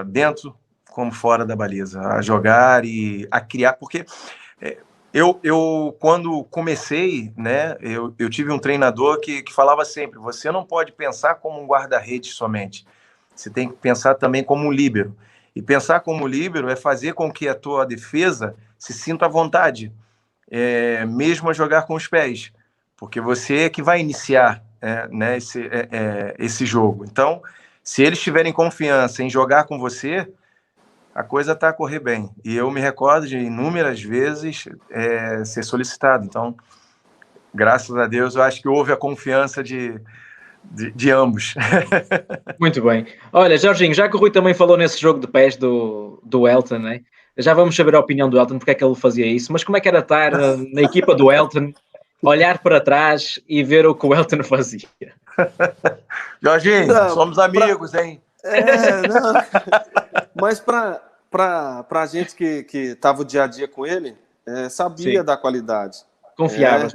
dentro como fora da baliza, a jogar e a criar, porque eu quando comecei, né, eu tive um treinador que falava sempre, você não pode pensar como um guarda-redes somente, você tem que pensar também como um líbero, e pensar como líbero é fazer com que a tua defesa se sinta à vontade, mesmo a jogar com os pés, porque você é que vai iniciar né, esse jogo. Então, se eles tiverem confiança em jogar com você, a coisa está a correr bem. E eu me recordo de inúmeras vezes ser solicitado. Então, graças a Deus, eu acho que houve a confiança de ambos. Muito bem. Olha, Jorginho, já que o Rui também falou nesse jogo de pés do Elton, né? Já vamos saber a opinião do Elton, porque é que ele fazia isso, mas como é que era estar na equipa do Elton, olhar para trás e ver o que o Elton fazia? Jorginho, somos amigos, hein? Não. Mas para a gente que estava o dia a dia com ele, sabia da qualidade. Confiava, né?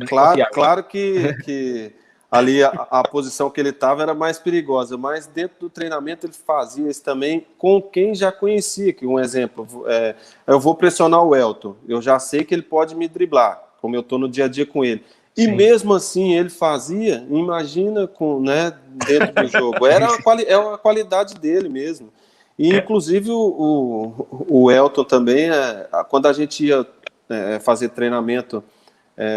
Claro que ali a posição que ele estava era mais perigosa, mas dentro do treinamento ele fazia isso também com quem já conhecia. Que um exemplo, eu vou pressionar o Elton, eu já sei que ele pode me driblar, como eu estou no dia a dia com ele. E mesmo assim ele fazia, imagina, dentro do jogo. É a qualidade dele mesmo. E inclusive o Elton também, quando a gente ia fazer treinamento,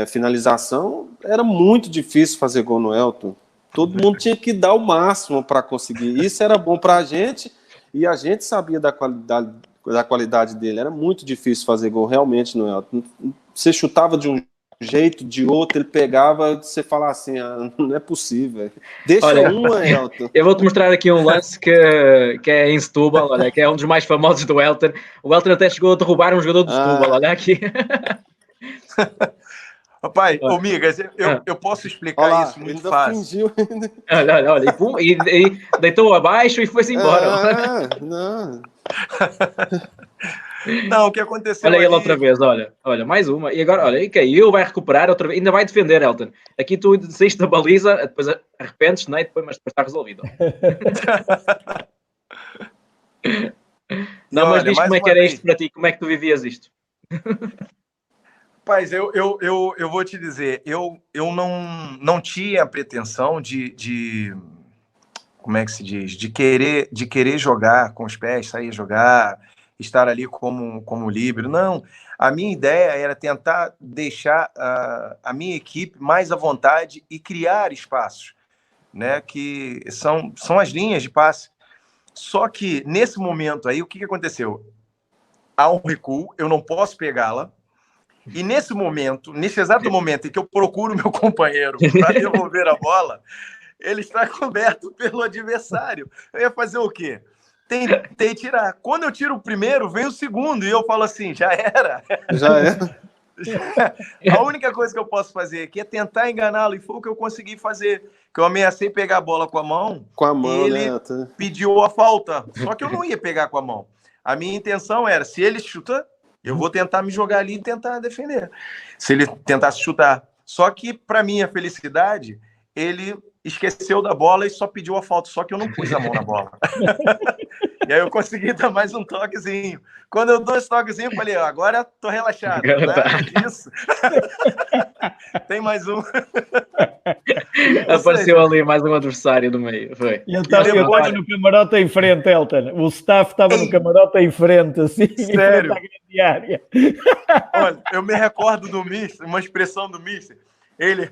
finalização, era muito difícil fazer gol no Elton. Todo mundo tinha que dar o máximo para conseguir. Isso era bom para a gente e a gente sabia da qualidade dele. Era muito difícil fazer gol realmente no Elton. Você chutava de um jeito, de outro, ele pegava, você fala assim, não é possível. Deixa Elton. Eu vou-te mostrar aqui um lance que é em Setúbal, olha, que é um dos mais famosos do Elton. O Elton até chegou a derrubar um jogador do Setúbal, olha aqui. Rapaz, Migas, eu posso explicar isso muito fácil. Fingiu. Olha, e deitou abaixo e foi-se embora. Não, o que aconteceu olha ele outra vez, olha, mais uma. E agora, olha, e caiu, vai recuperar outra vez. Ainda vai defender, Elton. Aqui tu saíste da baliza, depois arrependes, não é? Mas depois está resolvido. Não, mas diz como é que era isto para ti, como é que tu vivias isto? Rapaz, eu vou te dizer, eu não tinha a pretensão de como é que se diz? De querer jogar com os pés, sair jogar, estar ali como líbero. Não, a minha ideia era tentar deixar a minha equipe mais à vontade e criar espaços, né, que são as linhas de passe. Só que, nesse momento aí, o que aconteceu? Há um recuo, eu não posso pegá-la, e nesse exato momento em que eu procuro meu companheiro para devolver a bola, ele está coberto pelo adversário. Eu ia fazer o quê? Tentei tirar. Quando eu tiro o primeiro, vem o segundo, e eu falo assim, já era. Já era. A única coisa que eu posso fazer aqui é tentar enganá-lo, e foi o que eu consegui fazer. Que eu ameacei pegar a bola com a mão, e ele pediu a falta. Só que eu não ia pegar com a mão. A minha intenção era, se ele chuta, Eu vou tentar me jogar ali e tentar defender. Se ele tentasse chutar. Só que, para minha felicidade, ele esqueceu da bola e só pediu a falta. Só que eu não pus a mão na bola. E aí eu consegui dar mais um toquezinho. Quando eu dou esse toquezinho, eu falei, agora tô relaxado. Nada disso. Tem mais um. Apareceu ali mais um adversário no meio. Foi. Eu estava no camarote em frente, Elton. O staff estava no camarote em frente, assim, sério? Em frente à grande área. Olha, eu me recordo do Mister, uma expressão do Mister. Ele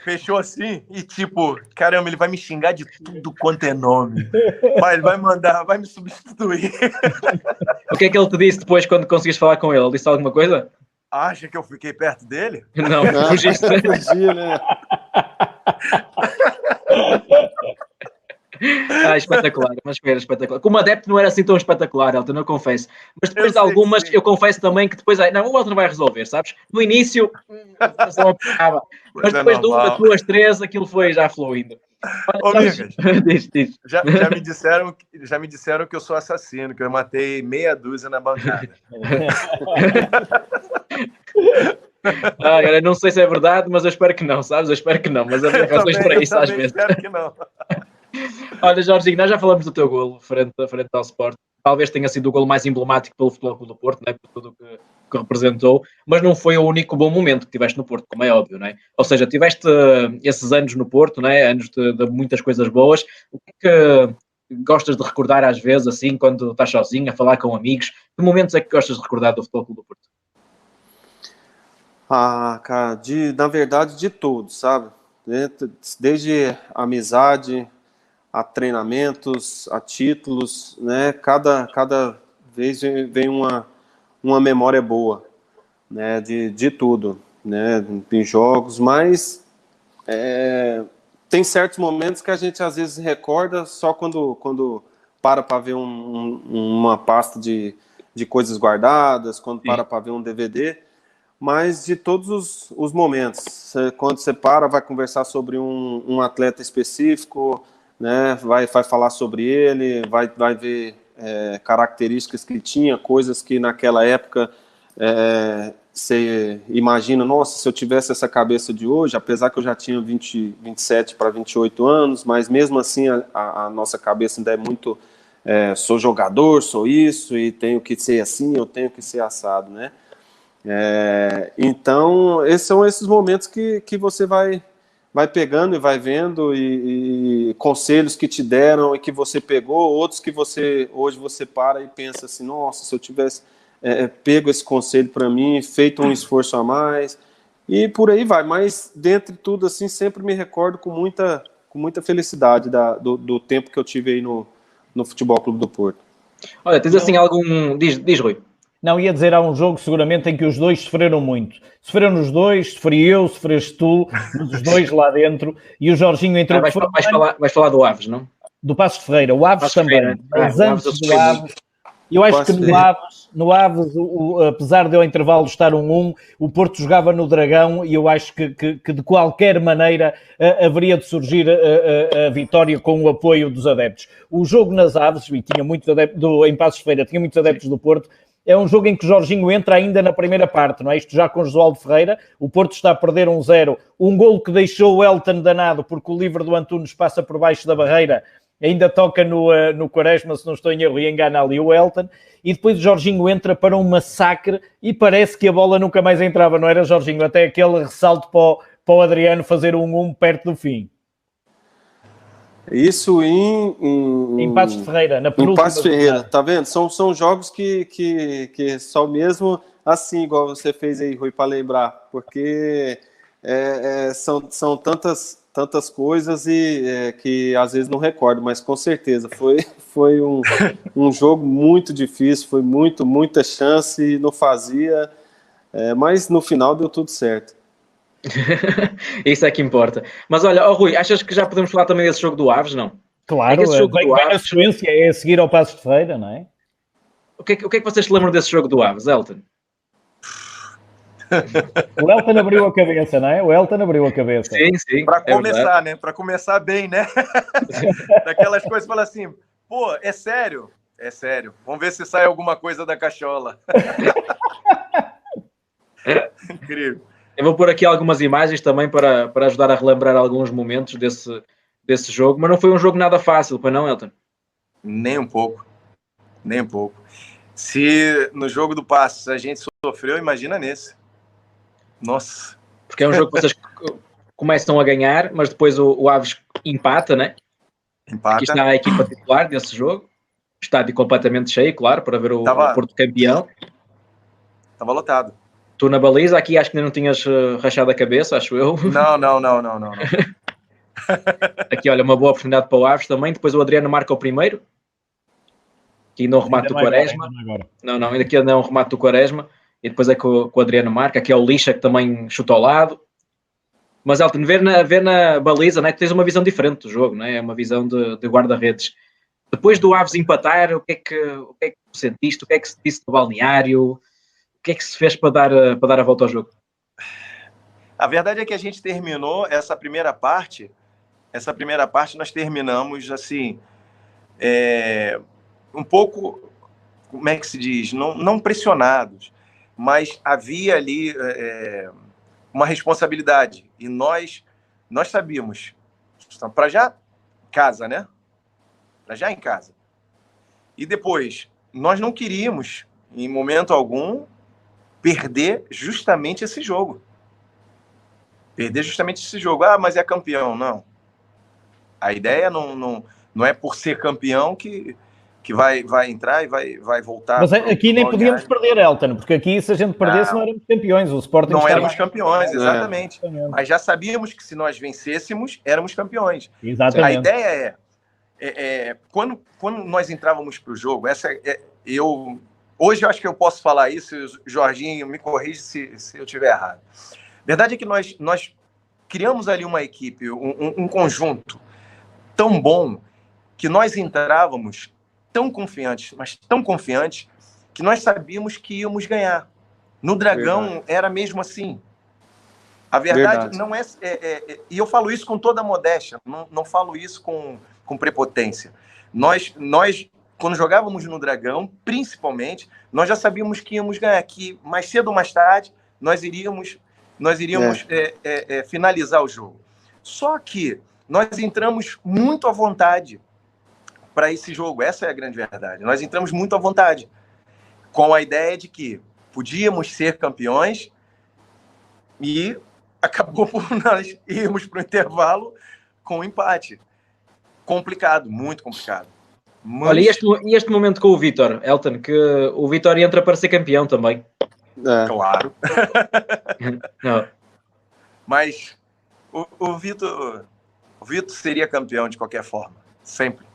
fechou assim e tipo, caramba, ele vai me xingar de tudo quanto é nome. Ele vai mandar, vai me substituir. O que é que ele te disse depois quando conseguiste falar com ele? Ele disse alguma coisa? Acha que eu fiquei perto dele? Não, fugiste. Fugi, né? Espetacular, mas era espetacular. Como adepto não era assim tão espetacular, Elton, eu confesso. Mas depois de Eu sei algumas, que sim. eu confesso também que depois, não, o Elton vai resolver, sabes? No início, não aplicava. Mas depois de uma, duas, três, aquilo foi já fluindo. Ô, Migas, diz. já me disseram que eu sou assassino, que eu matei meia dúzia na bancada. Cara, não sei se é verdade, mas eu espero que não, sabes? Eu espero que não, mas havia razões para isso às vezes. Espero que não. Olha, Jorginho, nós já falamos do teu golo frente ao Sport. Talvez tenha sido o golo mais emblemático pelo Futebol Clube do Porto, né? Por tudo que representou, mas não foi o único bom momento que tiveste no Porto, como é óbvio, não é? Ou seja, tiveste esses anos no Porto, não é? Anos de muitas coisas boas. O que é que gostas de recordar às vezes, assim, quando estás sozinho, a falar com amigos? Que momentos é que gostas de recordar do Futebol Clube do Porto? Cara, na verdade, de tudo, sabe? Desde amizade, a treinamentos, a títulos, né? Cada vez vem uma memória boa, né? De tudo, né? Em jogos, mas tem certos momentos que a gente às vezes recorda só quando para ver uma pasta de coisas guardadas, quando para ver um DVD. Mas de todos os momentos, quando você vai conversar sobre um atleta específico, né, vai falar sobre ele, vai ver características que ele tinha, coisas que naquela época você imagina, nossa, se eu tivesse essa cabeça de hoje, apesar que eu já tinha 27 para 28 anos, mas mesmo assim a nossa cabeça ainda é muito, sou jogador, sou isso, e tenho que ser assim, eu tenho que ser assado, né? Então, são esses momentos que você vai pegando e vai vendo, e conselhos que te deram e que você pegou, outros que hoje você para e pensa assim, nossa, se eu tivesse pego esse conselho para mim, feito um esforço a mais, e por aí vai. Mas, dentre tudo, assim, sempre me recordo com muita felicidade do tempo que eu tive aí no Futebol Clube do Porto. Olha, tens assim algum... Diz, Rui. Não, ia dizer, há um jogo seguramente em que os dois sofreram muito. Sofreram os dois, sofri eu, sofreste tu, os dois lá dentro, e o Jorginho entrou... Vais falar do Aves, não? Do Passos de Ferreira, o Aves também. Mas antes do Aves... Eu acho que no Aves, apesar de ao intervalo estar 1-1, o Porto jogava no Dragão, e eu acho que de qualquer maneira haveria de surgir a vitória com o apoio dos adeptos. O jogo nas Aves, e tinha muitos adeptos, em Passos de Ferreira, tinha muitos adeptos do Porto, é um jogo em que o Jorginho entra ainda na primeira parte, não é? Isto já com Josualdo Ferreira, o Porto está a perder 1-0, um golo que deixou o Elton danado, porque o livre do Antunes passa por baixo da barreira, ainda toca no Quaresma, se não estou em erro, e engana ali o Elton, e depois o Jorginho entra para um massacre, e parece que a bola nunca mais entrava, não era, Jorginho? Até aquele ressalto para o Adriano fazer 1-1 perto do fim. Isso em Passos de Ferreira, na penúltima. Em Passos de Ferreira, tá vendo? São jogos que só mesmo assim, igual você fez aí, Rui, para lembrar, porque são tantas coisas e que às vezes não recordo, mas com certeza foi um jogo muito difícil, foi muita chance e não fazia, mas no final deu tudo certo. Isso é que importa. Mas olha, Rui, achas que já podemos falar também desse jogo do Aves, não? Claro, esse jogo do Aves, a sequência é a seguir ao Passos de Ferreira, não é? O que é que vocês se lembram desse jogo do Aves, Elton? O Elton abriu a cabeça, não é? O Elton abriu a cabeça. Sim. Para começar, verdade, né? Para começar bem, né? Daquelas coisas, fala assim, pô, é sério? É sério. Vamos ver se sai alguma coisa da cachola. Incrível. Eu vou pôr aqui algumas imagens também para ajudar a relembrar alguns momentos desse jogo, mas não foi um jogo nada fácil, pois não, Elton? Nem um pouco. Nem um pouco. Se no jogo do Passos a gente sofreu, imagina nesse. Nossa. Porque é um jogo que vocês começam a ganhar, mas depois o Aves empata, né? Empata. Aqui está a equipa titular desse jogo. Estádio completamente cheio, claro, para ver o Porto campeão. Estava lotado. Tu na baliza, aqui acho que ainda não tinhas rachado a cabeça, acho eu. Não. Aqui, olha, uma boa oportunidade para o Aves também. Depois o Adriano marca o primeiro. Aqui ainda é um remate do Quaresma. Não, ainda aqui ainda é um remate do Quaresma. E depois é que o Adriano marca. Aqui é o Lixa que também chuta ao lado. Mas, Elton, ver na baliza, né, tens uma visão diferente do jogo, né? É uma visão de guarda-redes. Depois do Aves empatar, o que é que sentiste? O que é que se disse no balneário? O que é que se fez para dar a volta ao jogo? A verdade é que a gente terminou essa primeira parte nós terminamos assim, um pouco, como é que se diz? Não pressionados, mas havia ali uma responsabilidade. E nós sabíamos, para já casa, né? Para já em casa. E depois, nós não queríamos, em momento algum, perder justamente esse jogo. Ah, mas é campeão. Não. A ideia não é por ser campeão que vai entrar e vai voltar. Mas aqui nem podíamos perder, Elton, porque aqui, se a gente perdesse, não éramos campeões. O Sporting não éramos campeões, exatamente. Mas já sabíamos que se nós vencêssemos, éramos campeões. Exatamente. A ideia quando nós entrávamos para o jogo, hoje eu acho que eu posso falar isso, Jorginho, me corrige se eu estiver errado. A verdade é que nós criamos ali uma equipe, um conjunto tão bom, que nós entrávamos tão confiantes, mas tão confiantes, que nós sabíamos que íamos ganhar. No Dragão era mesmo assim. A verdade não é... E eu falo isso com toda a modéstia, não falo isso com prepotência. Nós, quando jogávamos no Dragão, principalmente, nós já sabíamos que íamos ganhar, que mais cedo ou mais tarde nós iríamos finalizar o jogo. Só que nós entramos muito à vontade para esse jogo. Essa é a grande verdade. Nós entramos muito à vontade, com a ideia de que podíamos ser campeões e acabou por nós irmos para o intervalo com um empate. Complicado, muito complicado. Mas... Olha, e este momento com o Vítor, Elton, que o Vítor entra para ser campeão também. Claro. Não. Mas o Vítor seria campeão de qualquer forma, sempre.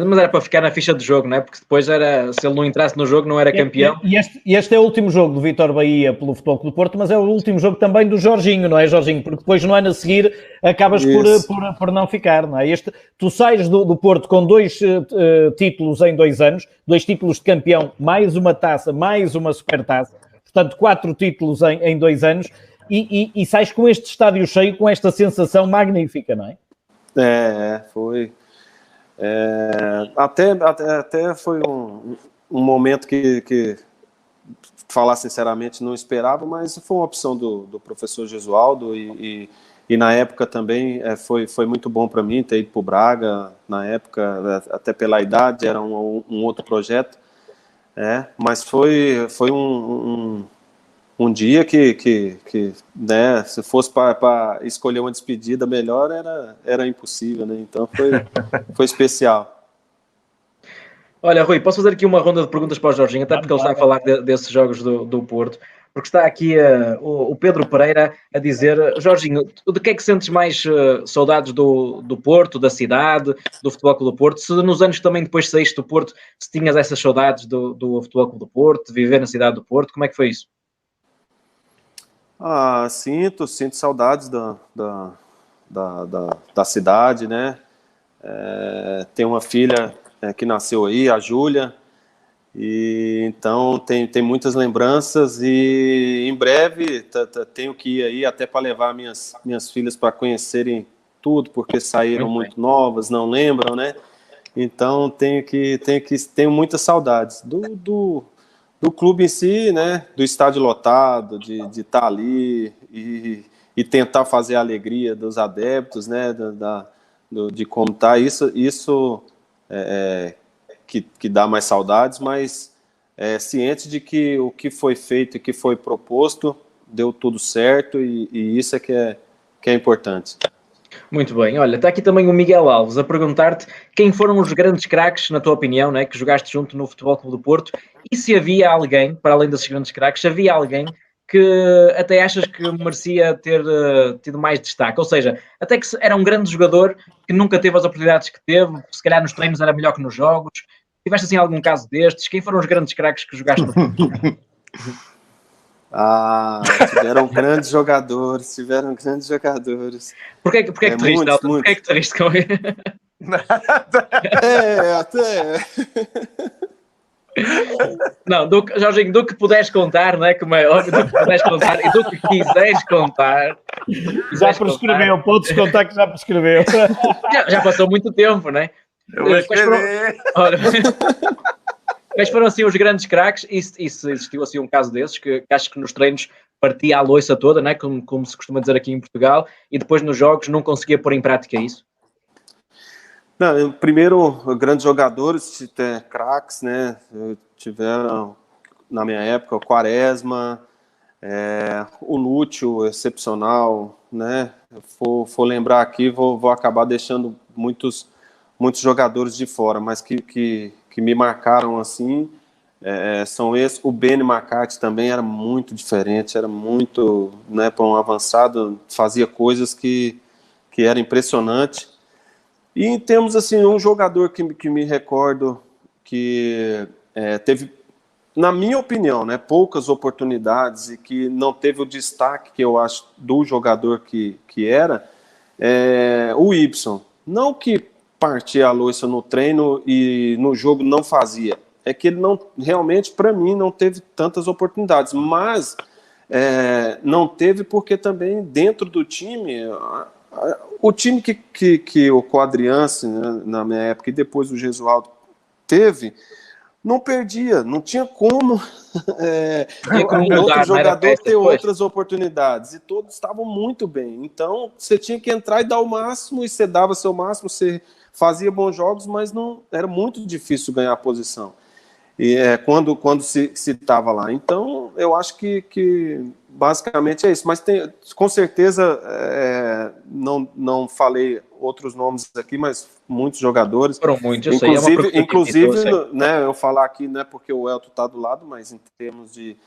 Mas era para ficar na ficha de jogo, não é? Porque depois se ele não entrasse no jogo, não era campeão. E este é o último jogo do Vítor Bahia pelo Futebol Clube do Porto, mas é o último jogo também do Jorginho, não é, Jorginho? Porque depois no ano a seguir acabas por não ficar, não é? Tu sais do Porto com 2 títulos em 2 anos, 2 títulos de campeão, mais uma taça, mais uma supertaça, portanto 4 títulos em 2 anos, e sais com este estádio cheio, com esta sensação magnífica, não é? Foi... Até foi um momento que, falar sinceramente, não esperava, mas foi uma opção do professor Gesualdo e na época também foi muito bom para mim ter ido para o Braga, na época, até pela idade, era um outro projeto, mas foi um dia que né, se fosse para escolher uma despedida melhor, era impossível, né? Então foi especial. Olha, Rui, posso fazer aqui uma ronda de perguntas para o Jorginho, até porque ele está a falar desses jogos do Porto, porque está aqui o Pedro Pereira a dizer: Jorginho, de que é que sentes mais saudades do Porto, da cidade, do Futebol Clube do Porto? Se nos anos também depois saíste do Porto, se tinhas essas saudades do Futebol Clube do Porto, de viver na cidade do Porto, como é que foi isso? Sinto saudades da cidade, né? Tenho uma filha que nasceu aí, a Júlia, e então tem muitas lembranças, e em breve tenho que ir aí até para levar minhas filhas para conhecerem tudo, porque saíram muito novas, não lembram, né? Então tenho muitas saudades do clube em si, né? Do estádio lotado, de estar ali e tentar fazer a alegria dos adeptos, né? De como tá. Isso que dá mais saudades, mas ciente de que o que foi feito e que foi proposto deu tudo certo e isso é que é importante. Muito bem, olha, está aqui também o Miguel Alves a perguntar-te quem foram os grandes craques, na tua opinião, né, que jogaste junto no Futebol Clube do Porto, e se havia alguém, para além desses grandes craques, havia alguém que até achas que merecia ter tido mais destaque, ou seja, até que era um grande jogador que nunca teve as oportunidades que teve, se calhar nos treinos era melhor que nos jogos. Tiveste assim algum caso destes? Quem foram os grandes craques que jogaste no Porto? Tiveram grandes jogadores. Porquê que te riste, Elton? Porquê que te riste com ele? Até... Não, Jorginho, do que puderes contar, não é? Como é óbvio, do que puderes contar e do que quiseres contar. Já prescreveu, podes contar que já prescreveu. Já passou muito tempo, não é? Quais foram assim os grandes craques e se existiu assim um caso desses que acho que nos treinos partia a loiça toda, né? Como se costuma dizer aqui em Portugal, e depois nos jogos não conseguia pôr em prática isso? Não, primeiro, grandes jogadores, craques, né? Tiveram, na minha época, o Quaresma, o Lúcio, excepcional, né? For lembrar aqui, vou acabar deixando muitos jogadores de fora, mas que me marcaram assim, são esses. O Benny McCarthy também era muito diferente, era muito, né, para um avançado, fazia coisas que era impressionante. E em termos assim, um jogador que me recordo que teve, na minha opinião, né, poucas oportunidades e que não teve o destaque que eu acho do jogador que era, o Ibson. Não que partia a loiça no treino e no jogo não fazia. É que ele não, realmente, para mim, não teve tantas oportunidades, mas não teve porque também dentro do time, o time que o Quadriance, né, na minha época, e depois o Gesualdo teve, não perdia, não tinha como outro jogador ter outras oportunidades, e todos estavam muito bem, então você tinha que entrar e dar o máximo, e você dava seu máximo, você fazia bons jogos, mas não era muito difícil ganhar a posição. E quando se estava lá. Então, eu acho que basicamente é isso. Mas com certeza, não falei outros nomes aqui, mas muitos jogadores. Foram muitos, eu inclusive, sei. Inclusive, né, eu falar aqui, não é porque o Elton está do lado, mas em termos de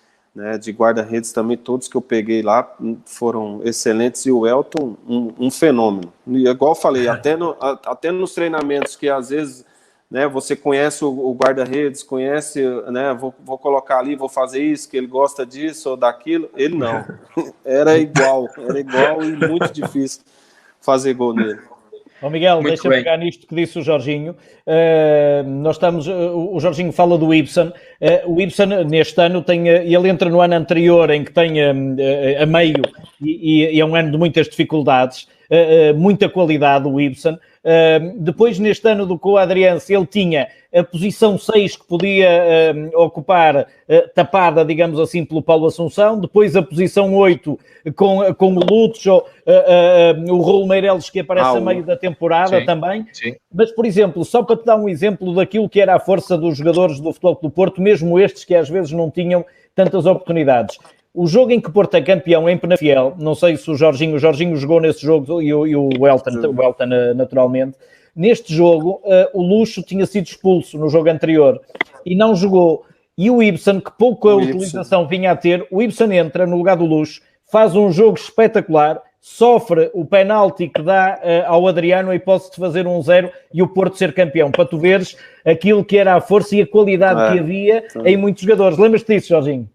guarda-redes também, todos que eu peguei lá foram excelentes, e o Elton, um fenômeno. E igual eu falei, até nos treinamentos que às vezes, né, você conhece o guarda-redes, conhece, né, vou colocar ali, vou fazer isso, que ele gosta disso ou daquilo, ele não. Era igual e muito difícil fazer gol nele. Ó Miguel, deixa-me pegar nisto que disse o Jorginho. O Jorginho fala do Ibson. O Ibson, neste ano, ele entra no ano anterior, em que tem a meio, e é um ano de muitas dificuldades, muita qualidade, o Ibson. Depois, neste ano do Quadriance, ele tinha a posição 6 que podia ocupar, tapada, digamos assim, pelo Paulo Assunção. Depois a posição 8 com o Lúcio, o Raul Meireles, que aparece a meio da temporada, sim, também. Sim. Mas, por exemplo, só para te dar um exemplo daquilo que era a força dos jogadores do Futebol Clube do Porto, mesmo estes que às vezes não tinham tantas oportunidades. O jogo em que Porto é campeão em Penafiel, não sei se o Jorginho jogou nesse jogo e o Elton naturalmente. Neste jogo, o Lúcio tinha sido expulso no jogo anterior e não jogou. E o Ibson, que pouca utilização vinha a ter, o Ibson entra no lugar do Lúcio, faz um jogo espetacular, sofre o penalti que dá ao Adriano, a hipótese de fazer 1-0 e o Porto ser campeão, para tu veres aquilo que era a força e a qualidade que havia em muitos jogadores. Lembras-te disso, Jorginho?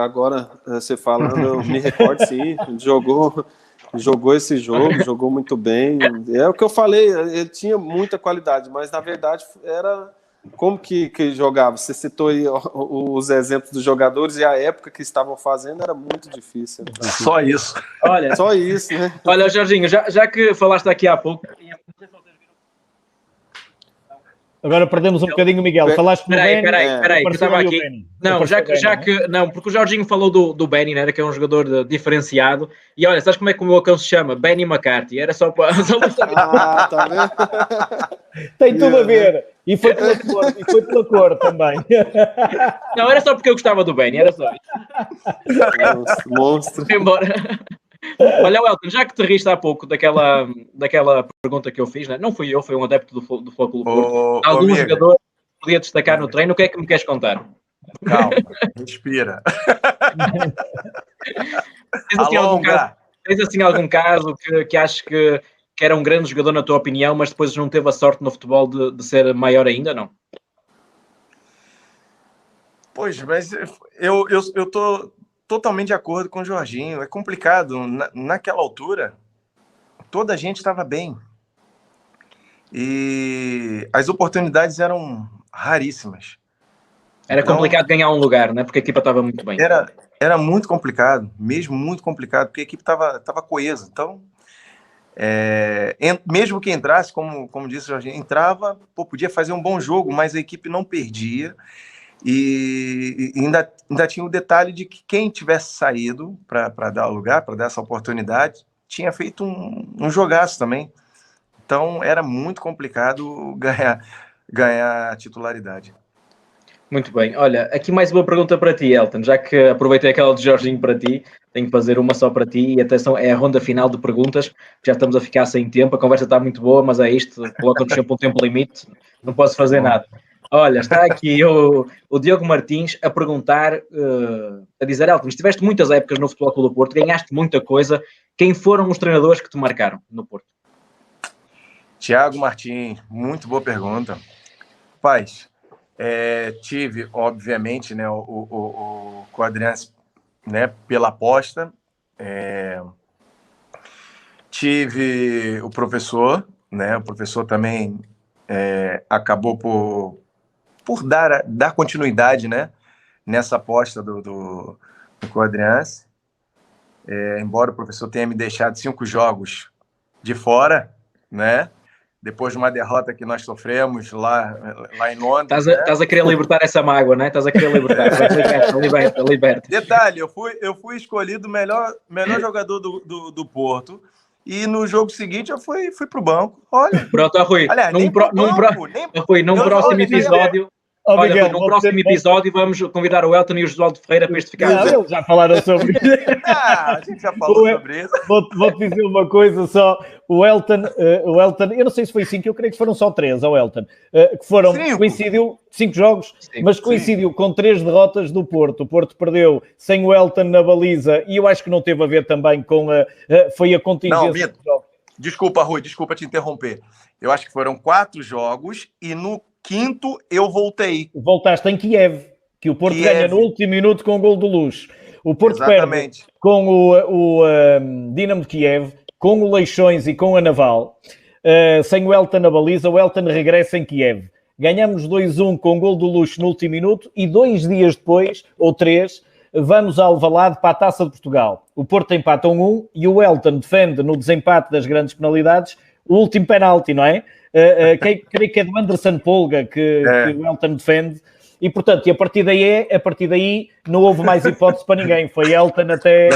Agora você falando, eu me recordo, sim, jogou esse jogo, jogou muito bem. É o que eu falei, ele tinha muita qualidade, mas na verdade era como que jogava. Você citou aí os exemplos dos jogadores e a época que estavam fazendo era muito difícil. Só isso. Só isso, né? Olha, Jorginho, já que falaste aqui há pouco, Agora perdemos um bocadinho o Miguel. Falaste do Benny. Peraí, que eu estava aqui. Não, já que não, porque o Jorginho falou do Benny, né, que é um jogador diferenciado. E olha, sabes como é que o meu cão se chama? Benny McCarthy. Era só para... Tá vendo? Tem tudo a ver. E foi pela cor também. Não, era só porque eu gostava do Benny, era só isso. Monstro. Embora. Olha, Welton, já que te riste há pouco daquela pergunta que eu fiz, né? Não fui eu, foi um adepto do Futebol Clube Porto. Algum jogador podia destacar no treino? O que é que me queres contar? Calma, respira. Tens assim algum caso que achas que era um grande jogador na tua opinião, mas depois não teve a sorte no futebol de ser maior ainda, não? Pois, mas eu tô totalmente de acordo com o Jorginho. É complicado. Naquela altura, toda a gente estava bem. E as oportunidades eram raríssimas. Era complicado ganhar um lugar, né? Porque a equipa estava muito bem. Era muito complicado, mesmo muito complicado, porque a equipe estava coesa. Então, mesmo que entrasse, como disse o Jorginho, entrava, podia fazer um bom jogo, mas a equipe não perdia. E ainda tinha o detalhe de que quem tivesse saído para dar lugar, para dar essa oportunidade, tinha feito um jogaço também. Então era muito complicado ganhar a titularidade. Muito bem. Olha, aqui mais uma pergunta para ti, Elton. Já que aproveitei aquela de Jorginho para ti, tenho que fazer uma só para ti. E atenção, é a ronda final de perguntas. Já estamos a ficar sem tempo. A conversa está muito boa, mas é isto. Coloca-nos sempre um tempo limite. Não posso fazer nada. Olha, está aqui o Diogo Martins a perguntar, a dizer, Elton, estiveste muitas épocas no Futebol Clube do Porto, ganhaste muita coisa. Quem foram os treinadores que te marcaram no Porto? Tiago Martins, muito boa pergunta. Paz, tive, obviamente, né, o Quadriance, né, pela aposta. Tive o professor, né? O professor também acabou por dar continuidade, né, nessa aposta do Quadriance. Embora o professor tenha me deixado 5 jogos de fora, né? Depois de uma derrota que nós sofremos lá em Londres. Estás a querer libertar essa mágoa, né? Estás a querer libertar. Liberta. Detalhe, eu fui escolhido o melhor jogador do Porto. E no jogo seguinte eu fui pro banco. Olha. Pronto, Rui. Aliás, num próximo episódio. Olha, Miguel, no próximo episódio vamos convidar o Elton e o Josualdo Ferreira para este ficar. Eles já falaram sobre isso. A gente já falou sobre isso. Vou-te dizer uma coisa só. O Elton, eu não sei se foi 5, eu creio que foram só 3 ao Elton. Que foram, coincidiu, 5 jogos, mas coincidiu com 3 derrotas do Porto. O Porto perdeu sem o Elton na baliza e eu acho que não teve a ver também com foi a contingência do jogo. Desculpa, Rui, desculpa te interromper. Eu acho que foram 4 jogos e no 5º eu voltei. Voltaste em Kiev, que o Porto ganha no último minuto com o gol do Luz. O Porto perde com o Dinamo de Kiev, com o Leixões e com a Naval, sem o Elton na baliza. O Elton regressa em Kiev. Ganhamos 2-1 com o gol do Luz no último minuto e 2 dias depois, ou 3, vamos ao Alvalade para a Taça de Portugal. O Porto empata 1-1 e o Elton defende no desempate das grandes penalidades o último penalti, não é? Creio que é do Anderson Polga que o Elton defende. E, portanto, a partir daí não houve mais hipótese para ninguém. Foi Elton até...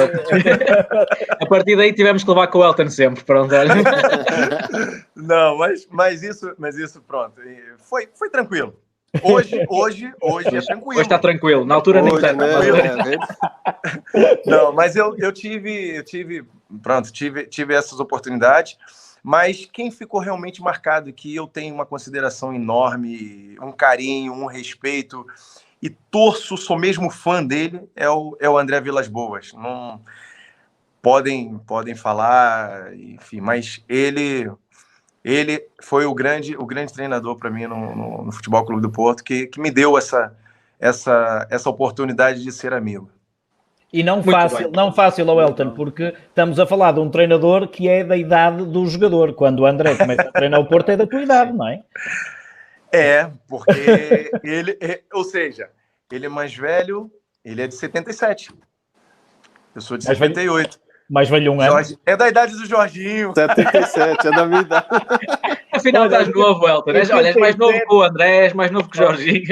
A partir daí tivemos que levar com o Elton sempre. Pronto, olha. Não, mas isso, pronto. Foi tranquilo. Hoje é tranquilo. Hoje está tranquilo. Na altura nem está tranquilo. Não, mas eu tive essas oportunidades. Mas quem ficou realmente marcado, que eu tenho uma consideração enorme, um carinho, um respeito, e sou mesmo fã dele, é o André Vilas-Boas. Não podem falar, enfim, mas ele foi o grande treinador para mim no Futebol Clube do Porto, que me deu essa oportunidade de ser amigo. E não fácil ao Elton, porque estamos a falar de um treinador que é da idade do jogador. Quando o André começa a treinar o Porto é da tua idade, não é? Porque ele é mais velho, ele é de 77. Eu sou de 78. Mais velho um ano. É da idade do Jorginho. 77, é da minha idade. Afinal estás novo, Elton. Olha, és mais novo que o André, és mais novo que o Jorginho.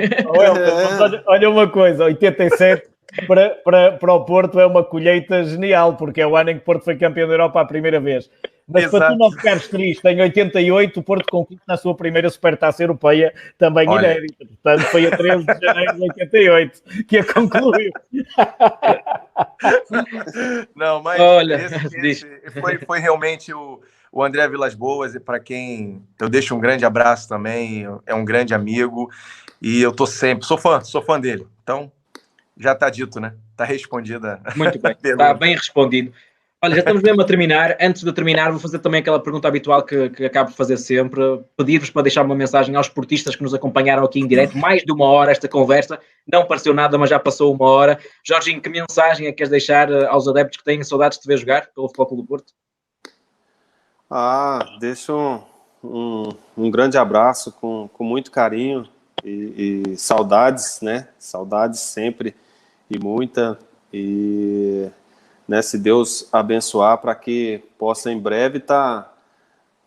Olha uma coisa, 87 para o Porto é uma colheita genial, porque é o ano em que o Porto foi campeão da Europa a primeira vez. Mas Exato. Para tu não ficares triste, em 88 o Porto conquista a sua primeira Supertaça Europeia, também inédita. Portanto, foi a 13 de janeiro de 88 que a concluiu. Não, mas foi realmente o André Vilas Boas, e para quem eu deixo um grande abraço também, é um grande amigo, e eu tô sempre, sou fã dele. Então, já está dito, né? Está respondida. Muito bem, está bem respondido. Olha, já estamos mesmo a terminar. Antes de terminar, vou fazer também aquela pergunta habitual que acabo de fazer sempre. Pedir-vos para deixar uma mensagem aos esportistas que nos acompanharam aqui em direto. Mais de 1 hora esta conversa. Não pareceu nada, mas já passou 1 hora. Jorginho, que mensagem é que queres deixar aos adeptos que têm saudades de te ver jogar pelo Futebol Clube do Porto? Deixo um grande abraço com muito carinho e saudades, né? Saudades sempre e muita. E... né, se Deus abençoar, para que possa em breve tá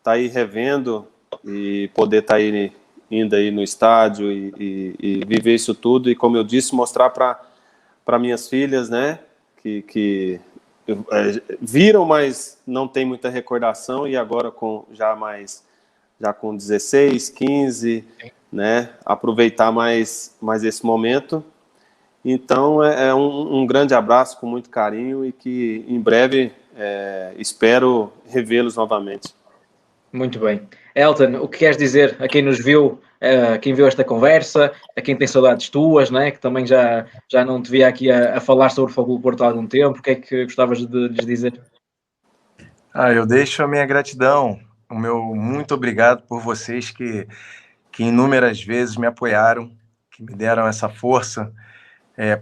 aí revendo e poder estar aí indo aí no estádio e viver isso tudo, e como eu disse, mostrar para minhas filhas, né, que viram, mas não tem muita recordação, e agora já com 16, 15, né, aproveitar mais esse momento. Então, é um grande abraço com muito carinho, e que em breve espero revê-los novamente. Muito bem. Elton, o que queres dizer a quem nos viu, quem viu esta conversa, a quem tem saudades tuas, né, que também já não te via aqui a falar sobre o Futebol Clube do Porto há algum tempo? O que é que gostavas de lhes dizer? Eu deixo a minha gratidão, o meu muito obrigado por vocês que inúmeras vezes me apoiaram, que me deram essa força,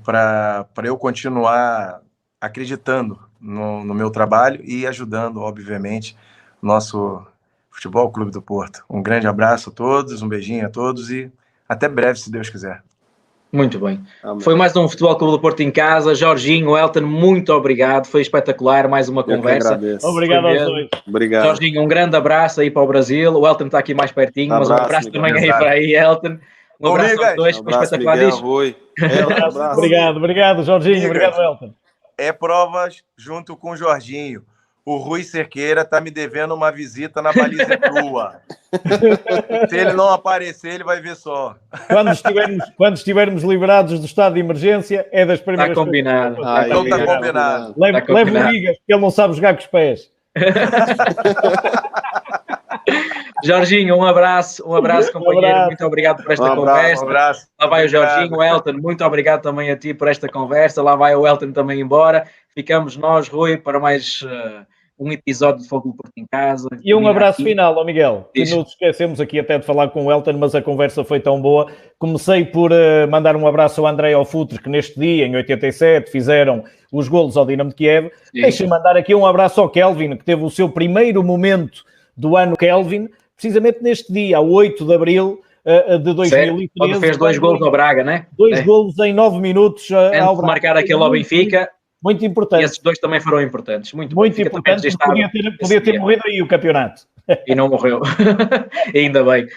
para eu continuar acreditando no meu trabalho e ajudando, obviamente, o nosso Futebol Clube do Porto. Um grande abraço a todos, um beijinho a todos e até breve, se Deus quiser. Muito bem. Amém. Foi mais um Futebol Clube do Porto em casa. Jorginho, Elton, muito obrigado. Foi espetacular, mais uma conversa. Obrigado aos dois. Obrigado. Jorginho, um grande abraço aí para o Brasil. O Elton está aqui mais pertinho, mas um abraço também aí para aí, Elton. Um abraço aos dois, foi espetacular. Obrigado, Jorginho. Obrigado, Elton. É provas junto com o Jorginho. O Rui Cerqueira está me devendo uma visita na Baliza Crua. Se ele não aparecer, ele vai ver só. Quando estivermos liberados do estado de emergência, é das primeiras coisas. Então está combinado. Leve o Ligas, porque ele não sabe jogar com os pés. Jorginho, um abraço, companheiro. Muito obrigado por esta conversa. Um abraço. Lá vai o Jorginho, o Elton. Muito obrigado também a ti por esta conversa. Lá vai o Elton também embora. Ficamos nós, Rui, para mais um episódio de Fogo do Porto em Casa. E um abraço final, Miguel. Que nos esquecemos aqui até de falar com o Elton, mas a conversa foi tão boa. Comecei por mandar um abraço ao André e ao Futre, que neste dia, em 87, fizeram os golos ao Dinamo de Kiev. Deixa-me mandar aqui um abraço ao Kelvin, que teve o seu primeiro momento do ano Kelvin, precisamente neste dia, 8 de abril de 2013. Quando fez 2 golos ao Braga, né? 2 golos em 9 minutos ao Braga. Marcar aquele ao Benfica. Muito importante. E esses 2 também foram importantes. Muito importante. Podia ter morrido aí o campeonato. E não morreu. Ainda bem.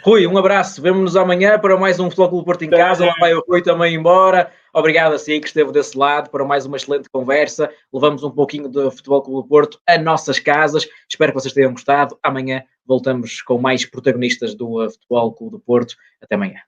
Rui, um abraço. Vemo-nos amanhã para mais um Futebol Clube do Porto em casa. Lá vai o Rui também embora. Obrigado a si que esteve desse lado para mais uma excelente conversa. Levamos um pouquinho de Futebol Clube do Porto a nossas casas. Espero que vocês tenham gostado. Amanhã voltamos com mais protagonistas do Futebol Clube do Porto. Até amanhã.